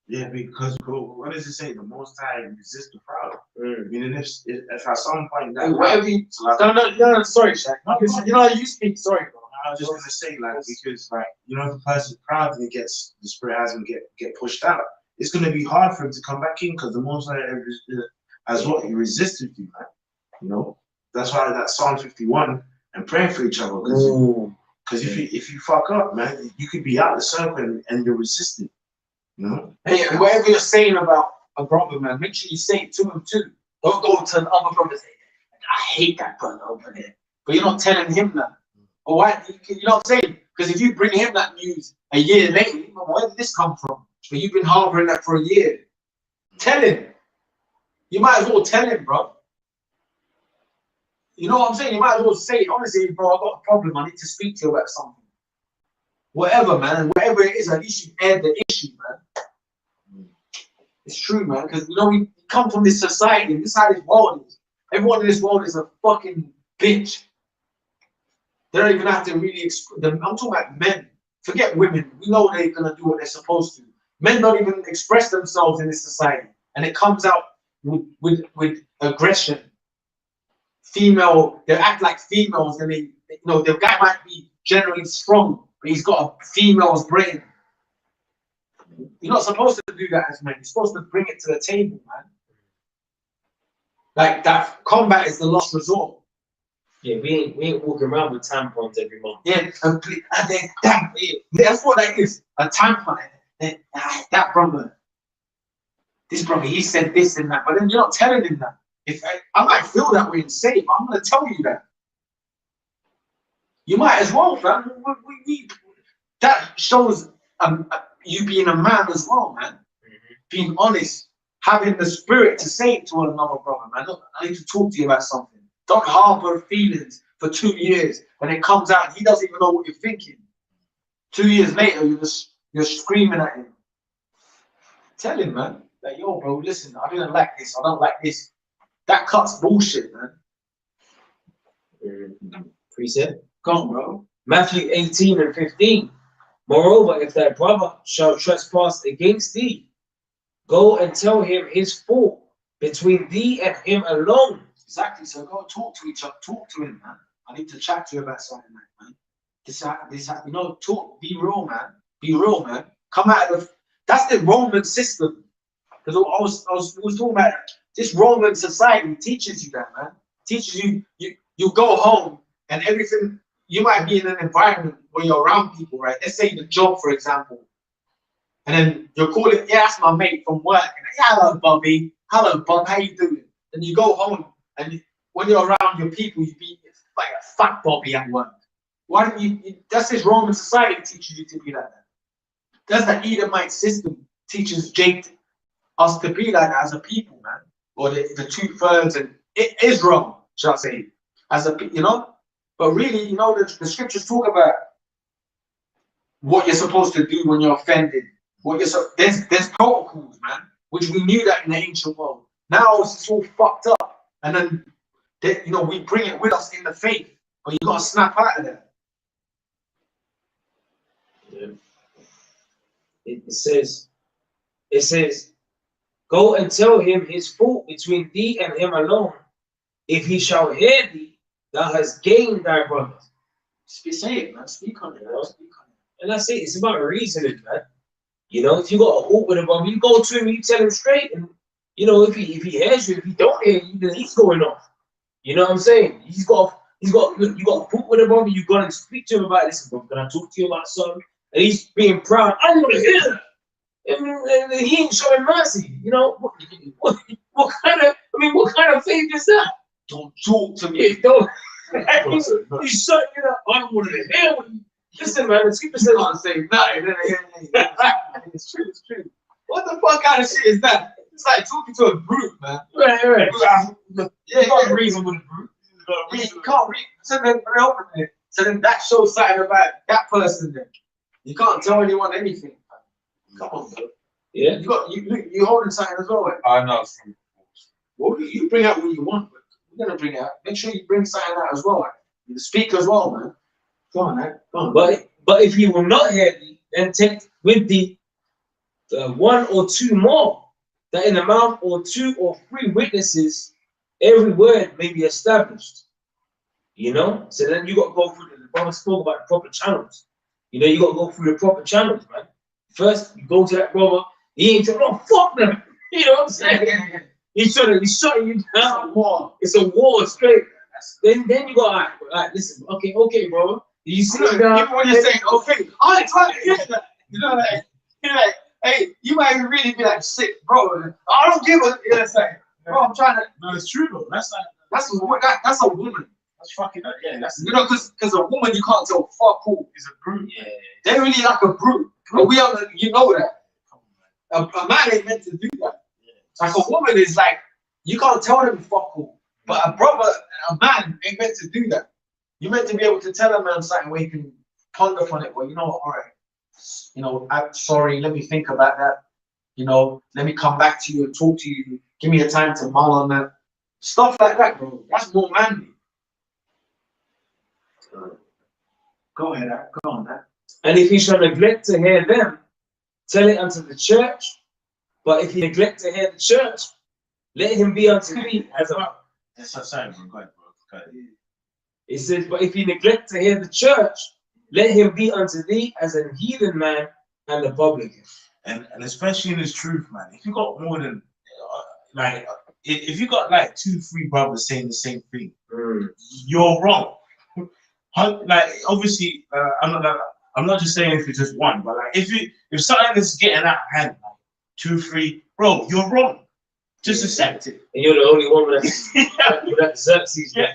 Yeah, because what does it say? The Most High resist the proud. Meaning, if at some point that no, sorry, Shaq. You know, you speak. Sorry, bro. I was just gonna say, like, because, like, you know, if the person's proud and the spirit has him get pushed out, it's gonna be hard for him to come back in because the Most High has what he resisted you, man. You know, that's why that Psalm 51 and praying for each other, because if you fuck up, man, you could be out the circle and you're resisting. You know? Hey, whatever you're saying about a brother, man, make sure you say it to him too. Don't go to another brother and say, I hate that brother over there. But you're not telling him that. Or why? You know what I'm saying? Because if you bring him that news a year later, where did this come from? But you've been harboring that for a year. Tell him. You might as well tell him, bro. You know what I'm saying? You might as well say, honestly, bro, I've got a problem. I need to speak to you about something. Whatever, man. Whatever it is, at least you've aired the issue, man. It's true, man. Because, you know, we come from this society, and this is how this world is. Everyone in this world is a fucking bitch. They don't even have to really I'm talking about men. Forget women. We know they're going to do what they're supposed to. Men don't even express themselves in this society. And it comes out with aggression. Female, they act like females, and you know, the guy might be generally strong, but he's got a female's brain. You're not supposed to do that as men. You're supposed to bring it to the table, man. Like that combat is the last resort. Yeah, we ain't walking around with tampons every month. Yeah, that's what that is. A tampon. That brother. This brother, he said this and that, but then you're not telling him that. If I might feel that way and say it, but I'm gonna tell you that. You might as well, fam. That shows you being a man as well, man. Being honest, having the spirit to say it to another brother, man. Look, I need to talk to you about something. Don't harbor feelings for 2 years, and it comes out, he doesn't even know what you're thinking. 2 years later, you're screaming at him. Tell him, man, that, yo, bro, listen, I didn't like this, I don't like this. That cuts bullshit, man. Precept. Go on, bro. Matthew 18:15. Moreover, if thy brother shall trespass against thee, go and tell him his fault between thee and him alone. Exactly. So go talk to each other. Talk to him, man. I need to chat to you about something, man. You know, talk. Be real, man. Be real, man. Come out of. That's the Roman system. Because I was talking about this Roman society teaches you that, man. Teaches you go home and everything. You might be in an environment where you're around people, right? Let's say the job, for example, and then you're calling, yeah, that's my mate from work. And yeah, hello, Bobby. Hello, Bob. How you doing? And you go home, and when you're around your people, you be like a fat Bobby at work. Why don't you? That's this Roman society teaches you to be like that. That's the Edomite system teaches us to be like that as a people, man. Or the 2/3 and Israel, shall I say, as a, you know. But really, you know, the scriptures talk about what you're supposed to do when you're offended. There's protocols, man, which we knew that in the ancient world. Now it's all fucked up, and then you know, we bring it with us in the faith, but you gotta snap out of that. Yeah. It says, go and tell him his fault between thee and him alone. If he shall hear thee, thou hast gained thy brother. Say it, man. Speak on it, man. Speak on it. And that's it. It's about reasoning, man. You know, if you got a fault with him, you go to him, you tell him straight, and you know, if he hears you, if he don't hear you, then he's going off. You know what I'm saying? You got a fault with him, you got to speak to him about this. I'm gonna talk to you about something, and he's being proud. I want to hear that. And he ain't showing mercy. You know, what kind of faith is that? Don't talk to me. Don't. He's shutting it up. I don't want to hear what you. Listen, man, the scripture says can't say nothing. It's true, it's true. What the fuck kind of shit is that? It's like talking to a brute, man. Right. Yeah, You can't reason with a brute. You can't read. So then that shows something about that person then. You can't tell anyone anything. Come on, bro. Yeah. You holding something as well. Right? I know. Well, you bring out what you want, but we're gonna bring it out. Make sure you bring something out as well. Right? You speak as well, man. Go on, man. Go on. But if he will not hear thee, then take with thee 1 or 2 more, that in the mouth or 2 or 3 witnesses, every word may be established. You know? So then you got to go through the brother spoke about the proper channels. You know, you got to go through the proper channels, man. First, you go to that brother, he ain't trying, no, fuck them. You know what I'm saying? He's shutting you down. It's a war straight. Then you go, all right, listen, okay, bro. You see even when you're saying, okay, I ain't trying to hear that. You know, like, you're like, hey, you might really be like, sick, bro. I don't give a, you know, saying, bro, I'm trying to. No, it's true though. That's a woman. That's fucking, yeah, that's, you know, because a woman you can't tell fuck who is a brute. Yeah. They're really like a brute. But we are, you know that. A man ain't meant to do that. Like a woman is like, you can't tell them fuck who. But a man ain't meant to do that. You're meant to be able to tell a man something where you can ponder upon it. Well, you know what, all right. You know, I'm sorry, let me think about that. You know, let me come back to you and talk to you. Give me the time to mull on that. Stuff like that, bro. That's more manly. Go ahead, go on, man. And if he shall neglect to hear them, tell it unto the church. But if he neglect to hear the church, let him be unto thee as a. Sorry, bro. Go ahead, bro. It says, but if he neglect to hear the church, let him be unto thee as a heathen man and a publican. And especially in this truth, man. If you got more than if you got like 2, 3 brothers saying the same thing, you're wrong. Like obviously, I'm not just saying if it's just one, but like if something is getting out of hand, like 2, 3, bro, you're wrong. Just accept it. And you're the only one with that Xerxes. Yeah.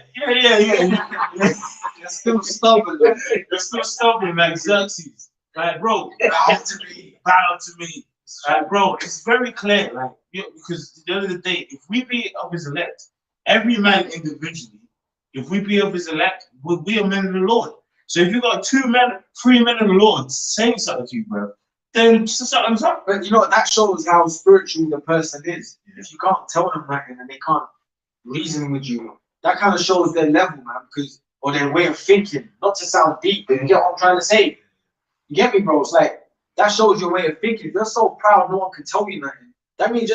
You're still stubborn. You're still stubborn, like Xerxes. Like, bro, bow to me. Like, bro, it's very clear, like, because at the end of the day, if we be of his elect, every man individually, if we be of his elect, we are men of the Lord. So if you got 2 men, 3 men of the Lord saying something to you, bro, then something's up. But you know, that shows how spiritual the person is. If you can't tell them that and they can't reason with you, that kind of shows their level, man, or their way of thinking. Not to sound deep, but you get what I'm trying to say. You get me, bro? It's like, that shows your way of thinking. If you're so proud, no one can tell you nothing. That means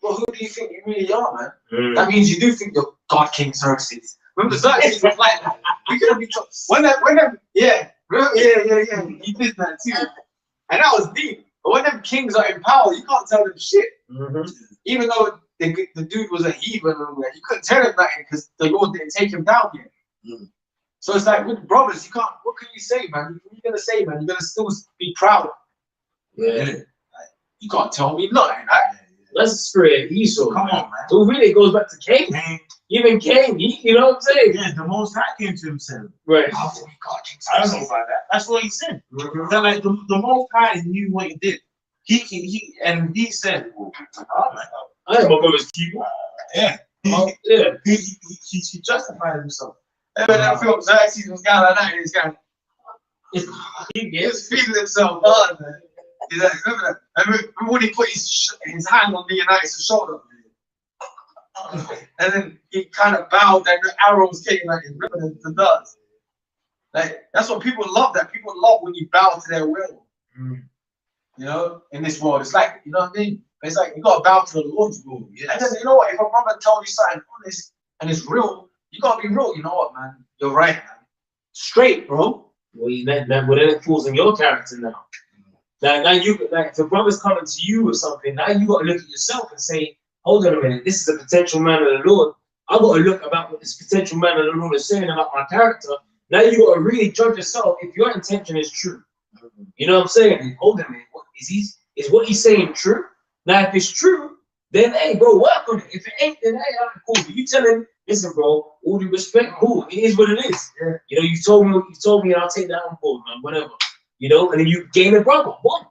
well, who do you think you really are, man? That means you do think you're God King Xerxes. Remember Xerxes was like that. We couldn't be told. Yeah. Remember, yeah. He did that too. And that was deep. But when them kings are in power, you can't tell them shit. Even though the dude was a heathen, you couldn't tell him nothing because the Lord didn't take him down yet. So it's like with brothers, you can't. What can you say, man? What are you gonna say, man? You're gonna still be proud. Yeah. You can't tell me nothing. Right? That's the spirit of Esau. Come on, man. So really, it goes back to Cain. Even Cain, you know what I'm saying? Yeah, the Most High came to himself. Right. I don't know about that. That's what he said. That, like the Most High knew what he did. He said, I am my brother's keeper. yeah. He justified himself. And when I felt Xerxes was kind of like that, he's kind of, he was feeling himself hard, man. He's like, remember that? Remember when he put his hand on Leonidas' shoulder? And then he kind of bowed and the arrows came like his remember the does. Like, that's what people love, that people love when you bow to their will. You know, in this world. It's like, you know what I mean? It's like you gotta bow to the Lord's will. Yes. And then you know what? If a brother told you something honest and it's real, you gotta be real. You know what, man? You're right, man. Straight, bro. Well, then it falls in your character now. Now you like if a brother's coming to you with something, now you gotta look at yourself and say, hold on a minute, this is a potential man of the Lord. I gotta look about what this potential man of the Lord is saying about my character. Now you gotta really judge yourself if your intention is true. You know what I'm saying? Hold on a minute, is what he's saying true? Now if it's true, then hey bro, work on it. If it ain't, then hey, cool. But you tell him, listen, bro, all due respect, cool. It is what it is. Yeah. You know, you told me, and I'll take that on board, man. Whatever. You know, and then you gain a brother. Boom.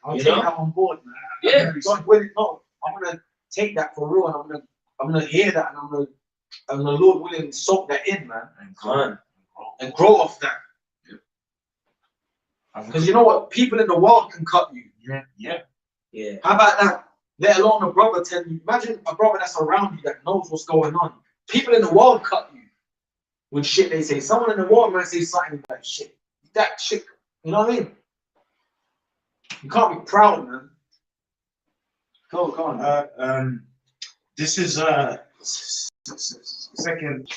I'll take that on board, man. Yeah. God willing, no, I'm gonna take that for real, and I'm gonna hear that, and I'm the Lord willing soak that in, man, and grow off that. Because you know what, people in the world can cut you. Yeah. How about that? Let alone a brother tell you. Imagine a brother that's around you that knows what's going on. People in the world cut you with shit they say. Someone in the world might say something like shit. That shit, you know what I mean? You can't be proud, man. Go on. This is Second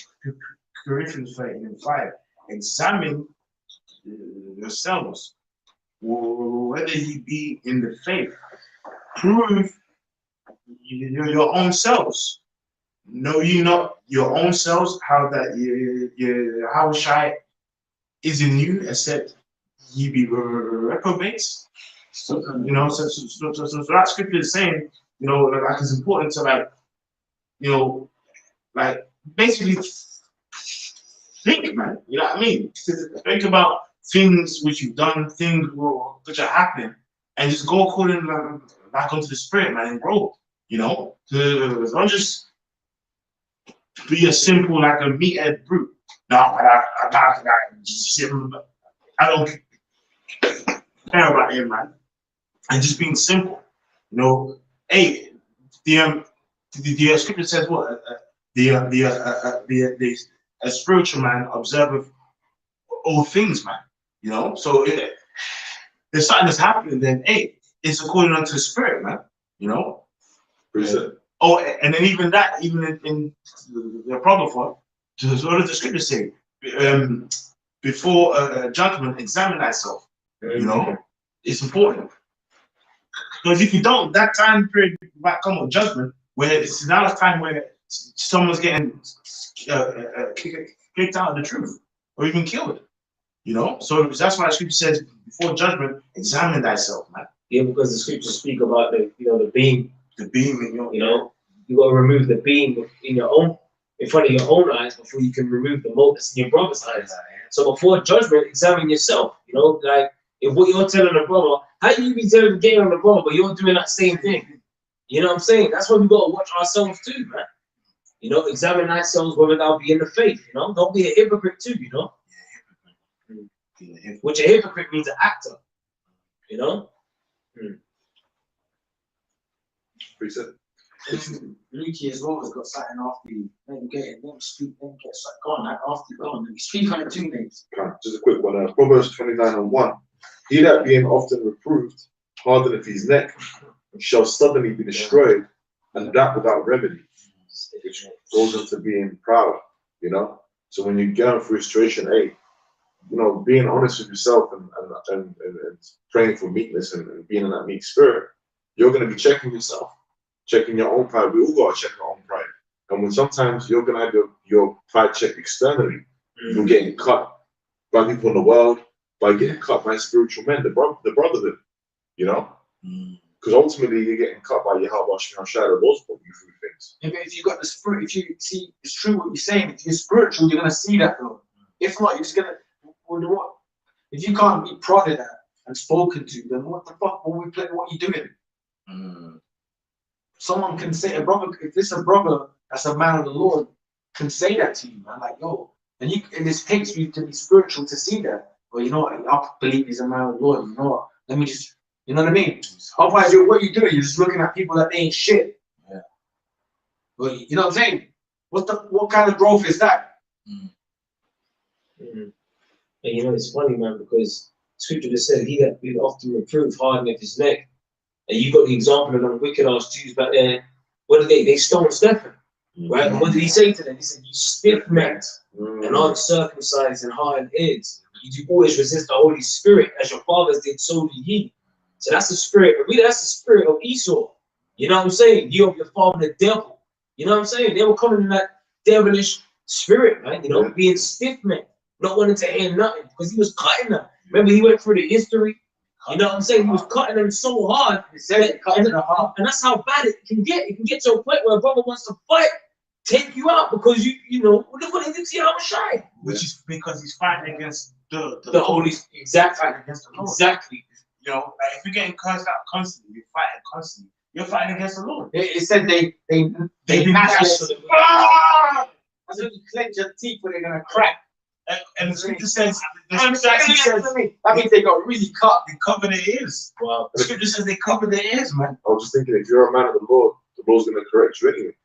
Corinthians 5. Examine yourselves, whether you be in the faith. Prove your own selves. Know ye not your own selves how that how shy is in you, except ye be reprobates. So, you know, so that scripture is saying, you know, like it's important to like, you know, like basically think, man. You know what I mean? Think about things which you've done, things which are happening, and just go according back onto the spirit, man, and grow. You know, don't just be a simple like a meathead brute. No, I don't care about him, man. And just being simple, you know. Hey, the scripture says what? A spiritual man observeth all things, man. You know, so there's something that's happening. Then, hey, it's according unto the spirit, man. You know. Oh, and then even that, even in the problem for, so what does the scripture say? Before judgment, examine thyself. You know, it's important. Because if you don't, that time period might come with judgment, where it's now a time where someone's getting kicked out of the truth, or even killed. You know, so that's why the scripture says, before judgment, examine thyself, man. Yeah, because the scriptures speak about the beam. The beam in your, you know, you got to remove the beam in front of your own eyes before you can remove the mote that's in your brother's eyes. So before judgment, examine yourself. You know, like if what you're telling a brother, how you be telling the game on the brother, but you're doing that same thing. You know what I'm saying? That's why we got to watch ourselves too, man. You know, examine ourselves whether thou be in the faith. You know, don't be a hypocrite too. You know, which a hypocrite means an actor. You know. Lukey as well has got something after you. Then speak, then get something. Go on, after you go on. Speak on it too, mate. Just a quick one. Proverbs 29:1. He that being often reproved hardeneth his neck shall suddenly be destroyed, and that without remedy, which goes into being proud, you know. So when you get on through a situation, hey, you know, being honest with yourself and praying for meekness and being in that meek spirit, you're going to be checking yourself, checking your own pride. We all got to check our own pride. And when sometimes you're going to have your pride checked externally, you're getting cut by people in the world, by getting cut by spiritual men, the brotherhood, you know? Because ultimately you're getting cut by your heart washing our shadow. Those put you through things. If you got the spirit, if you see, it's true what you're saying. If you're spiritual, you're gonna see that, though. If not, you're just gonna. What? If you can't be prodded at and spoken to, then what the fuck? What are you doing? Someone can say a brother. If it's a brother that's a man of the Lord, can say that to you, man. Like, yo, and this takes you to be spiritual to see that. Well, you know what? I believe he's a man of the Lord. You know what? Let me just. You know what I mean? Otherwise, what you doing? You're just looking at people that ain't shit. Yeah. Well, you know what I'm saying? What kind of growth is that? And you know, it's funny, man, because Scripture just said he that been often reproved hardeneth his neck. And you got the example of them wicked ass Jews back there. What did they stoned Stephen, right? And what did he say to them? He said, "You stiff-necked and uncircumcised and hardened heads. You do always resist the Holy Spirit, as your fathers did, so do ye." So that's the spirit. Really, that's the spirit of Esau. You know what I'm saying? You of your father, the devil. You know what I'm saying? They were coming in that devilish spirit, man. You know, being stiff-necked, not wanting to hear nothing, because he was cutting them. Remember, he went through the history. You know what I'm saying? He was cutting them so hard. And that's how bad it can get. It can get to a point where a brother wants to fight, take you out, because you know, look what he did to you, shy. Which is because he's fighting against the Holy, exactly. Against the Lord. Exactly. You know, like if you're getting cursed out constantly, you're fighting constantly. You're fighting against the Lord. It said they gnashed. That's when you clench your teeth when they're gonna crack. And the scripture says, that means they got really cut. They cover their ears. Wow. The scripture says they cover their ears, man. I was just thinking, if you're a man of the Lord's going to correct you anyway.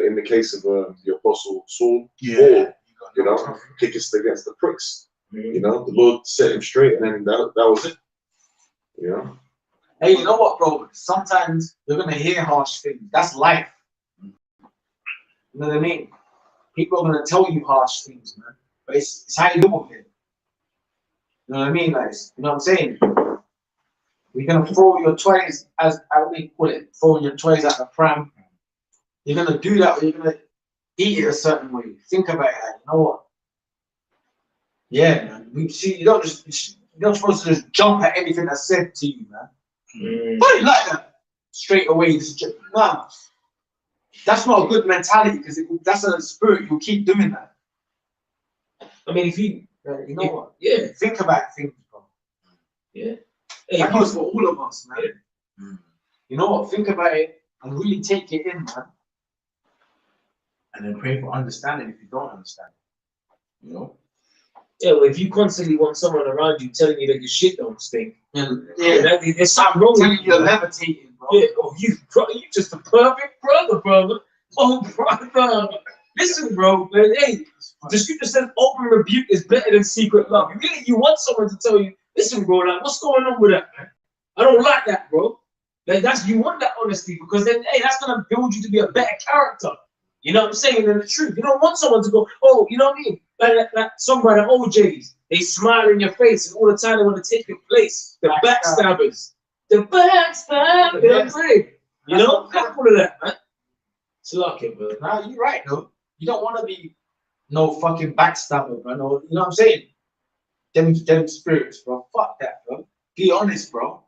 In the case of the apostle Saul, Paul, you know, kickest against the pricks. You know, the Lord set him straight, and then that was it. You know. Hey, you know what, bro? Sometimes you're gonna hear harsh things. That's life. You know what I mean? People are gonna tell you harsh things, man. But it's how you live with it. You know what I mean, guys? You know what I'm saying? You're gonna throw your toys, as how we call it, throwing your toys at the pram. You're gonna do that, or you're gonna eat it a certain way. Think about it. You know what? Yeah, man. You see, you're not supposed to just jump at everything that's said to you, man. But like that, straight away, nah. That's not a good mentality, because that's a spirit. You'll keep doing that. I mean, if you know what? Yeah, think about things, bro. Yeah, that goes for all of us, man. Yeah. You know what? Think about it and really take it in, man. And then pray for understanding if you don't understand. You know. Yeah, well, if you constantly want someone around you telling you that your shit don't stink, there's something wrong with you. You're levitating, bro. Yeah, oh, you just a perfect brother. Oh, brother. Listen, bro, man, hey, the scripture says open rebuke is better than secret love. You want someone to tell you, listen, bro, like, what's going on with that, man? I don't like that, bro. Like, you want that honesty, because then, hey, that's gonna build you to be a better character. You know what I'm saying? And the truth. You don't want someone to go, oh, you know what I mean? Like some by the OJs, they smile in your face, and all the time they want to take your place. The backstabbers. The backstabbers. You know? Fuck all of that, man. It's lucky, bro. Nah, you're right, though. You don't want to be no fucking backstabber, bro. No, you know what I'm saying? Them spirits, bro. Fuck that, bro. Be honest, bro.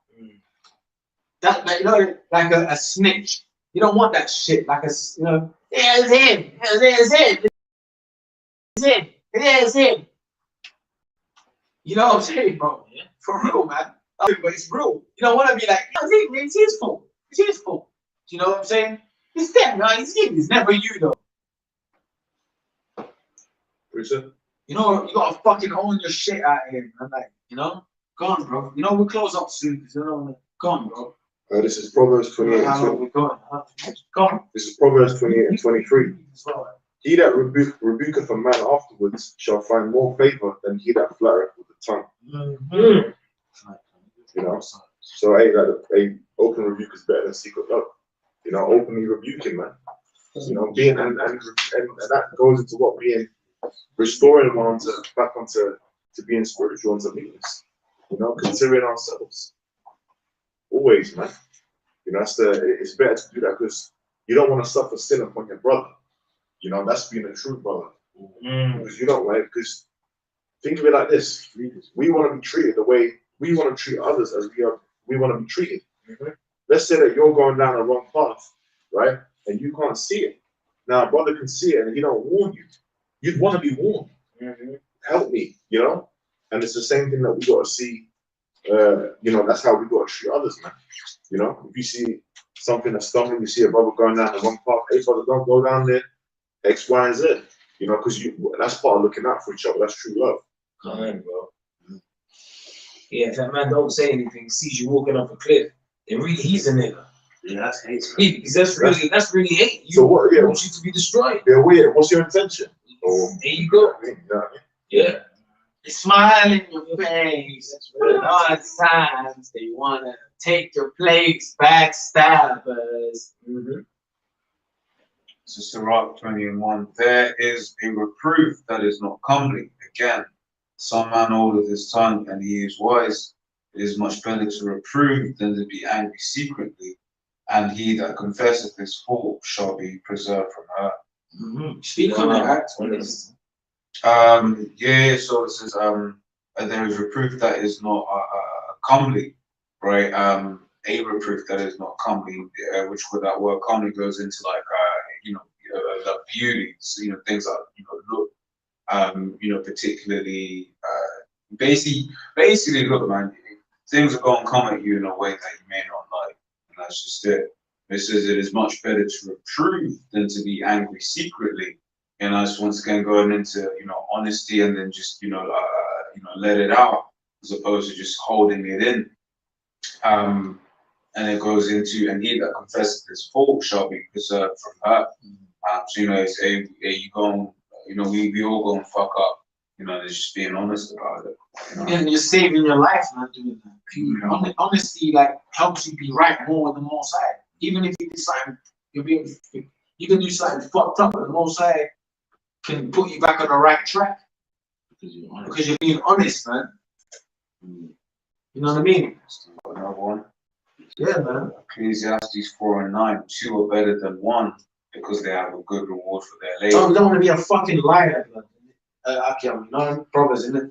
That, like, you know, like a snitch. You don't want that shit. Like you know, yeah, it's him. It's him. You know what I'm saying, bro? Yeah. For real, man. But it's real. You don't want to be like, it's his fault. It's his fault. You know what I'm saying? It's them, man. It's him. It's never you, though. You know, you gotta fucking own your shit out here, man. Like, you know? Go on, bro. You know, we'll close up soon, because, you know, go on, bro. This is Proverbs 28 and 20. Go on. This is Proverbs 28 and 23. He that rebuketh a man afterwards shall find more favor than he that flattereth with the tongue. You know, so hey, like, open rebuke is better than secret love. You know, openly rebuking, man. You know, being and that goes into what being restoring one back onto to being spiritual onto meekness. You know, considering ourselves always, man. You know, it's better to do that because you don't want to suffer sin upon your brother. You know, that's being a true brother. Because you don't like, because think of it like this: we want to be treated the way we want to treat others as we want to be treated. Let's say that you're going down the wrong path, right? And you can't see it. Now, a brother can see it and he don't warn you. You'd want to be warned. Help me, you know? And it's the same thing that we got to see. You know, that's how we got to treat others, man. You know, if you see something that's stumbling, you see a brother going down the wrong path, hey, brother, don't go down there, X, Y, and Z. You know, because that's part of looking out for each other. That's true love. Come on, bro. Yeah, if that man don't say anything, sees you walking up a cliff, then really he's a nigga. Yeah, that's hate. Because that's really hate. You So what? Yeah, want you to be destroyed. yeah, weird. What's your intention? Oh, There you go. you know what I mean? Yeah. Smile in your face. All the times they wanna take your place, backstabbers. So Sirach 20:1, there is a reproof that is not comely. Again, some man holdeth his tongue, and he is wise. It is much better to reprove than to be angry secretly, and he that confesseth his fault shall be preserved from hurt. Speak on that. Yeah, so it says, there is reproof that is not comely, right? A reproof that is not comely, which with that word comely goes into like, you know, the beauty, so, you know, things like, you know, look, you know, particularly, basically, look, man, things are going to come at you in a way that you may not like, and that's just it. It says it is much better to reprove than to be angry secretly. And that's once again going into, you know, honesty and then just, you know, let it out as opposed to just holding it in. And it goes into, and he that confesses his fault shall be preserved from hurt. So, you know, it's you going, you know, we all going to fuck up, you know, it's just being honest about it. You know? And you're saving your life, man, doing that. Honesty, like, helps you be right more with the Most High. Even if you decide you can do something fucked up, but the Most High can put you back on the right track because you're being honest, man. You know what I mean? Another one. Yeah, man. Ecclesiastes 4:9, two are better than one because they have a good reward for their labor. Oh, we don't want to be a fucking liar, man. Okay, you know, brothers in the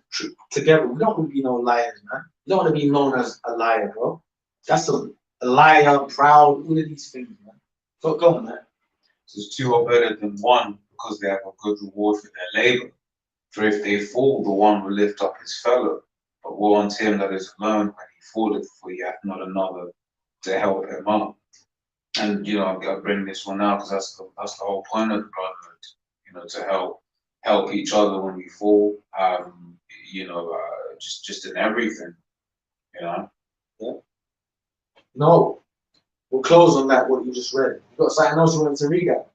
together. We don't want to be no liars, man. We don't want to be known as a liar, bro. That's a liar, proud, all of these things, man. So go on, man. Says two are better than one because they have a good reward for their labor. For if they fall, the one will lift up his fellow. But woe unto him that is alone when he falleth, for he hath not another to help him up. And you know, I bring this one out because that's the whole point of the brotherhood. You know, to help each other when we fall. You know, just in everything. You know. Yeah. No. We'll close on that. What you just read. You got something else you wanted to read out?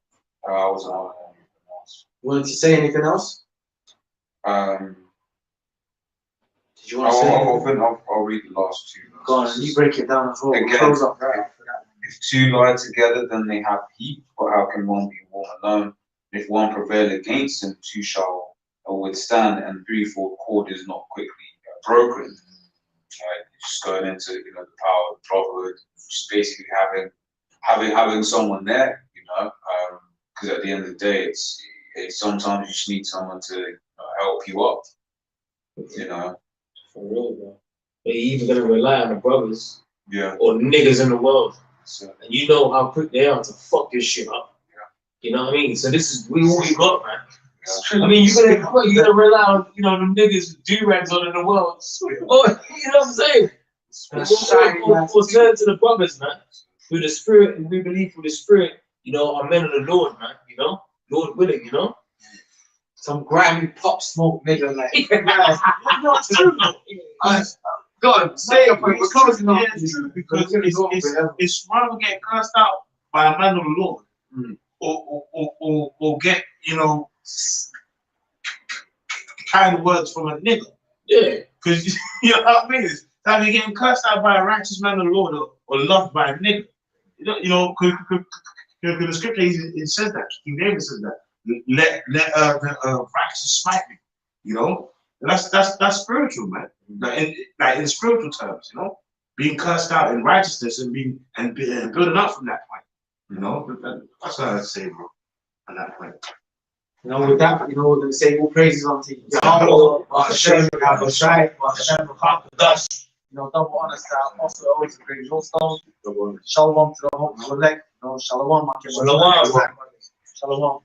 I wasn't on anything else. You wanted to say anything else? Did you want to say anything? I'll read the last two. Go on, you break it down as well. Again, We'll close up right after that. If two lie together, then they have heat. Or how can one be warm alone? If one prevail against him, two shall withstand, and threefold cord is not quickly broken. Right? Just going into, you know, the power of the brotherhood, just basically having someone there, you know, because at the end of the day, it's sometimes you just need someone to help you up, you know. For real, bro. But you either gonna rely on the brothers, yeah, or niggas in the world, so, and you know how quick they are to fuck your shit up. Yeah. You know what I mean? So this is we all we got, man. Yeah. I mean, you're gonna rely on, you know, them niggas with do-rags on in the world. Or, you know what I'm saying? Or turn to the brothers, man. Through the spirit, and we believe through the spirit, you know, are men of the Lord, man. You know, Lord willing, you know. Some grimy pop smoke nigga like. No, it's true. Go on, say your point. We're closing on. Yeah, it's true because it's rather get cursed out by a man of the Lord, or get, you know, kind words from a nigga. Yeah. Because you know what I mean. That you're getting cursed out by a righteous man of the Lord or loved by a nigga. You know, the scripture it says that. King David says that. Let the righteous smite me. You know, and that's spiritual, man. Like in spiritual terms, you know, being cursed out in righteousness and building up from that point. You know, that's what I'd say, bro. On that point. You know, with that, you know, they say all praises unto Yahweh, Hashem, Yahushai, Hashem, Dust. You know, double honor to our apostle, always a great millstone. Shalom to the whole elect. You know, shalom, Shalom. Shalom.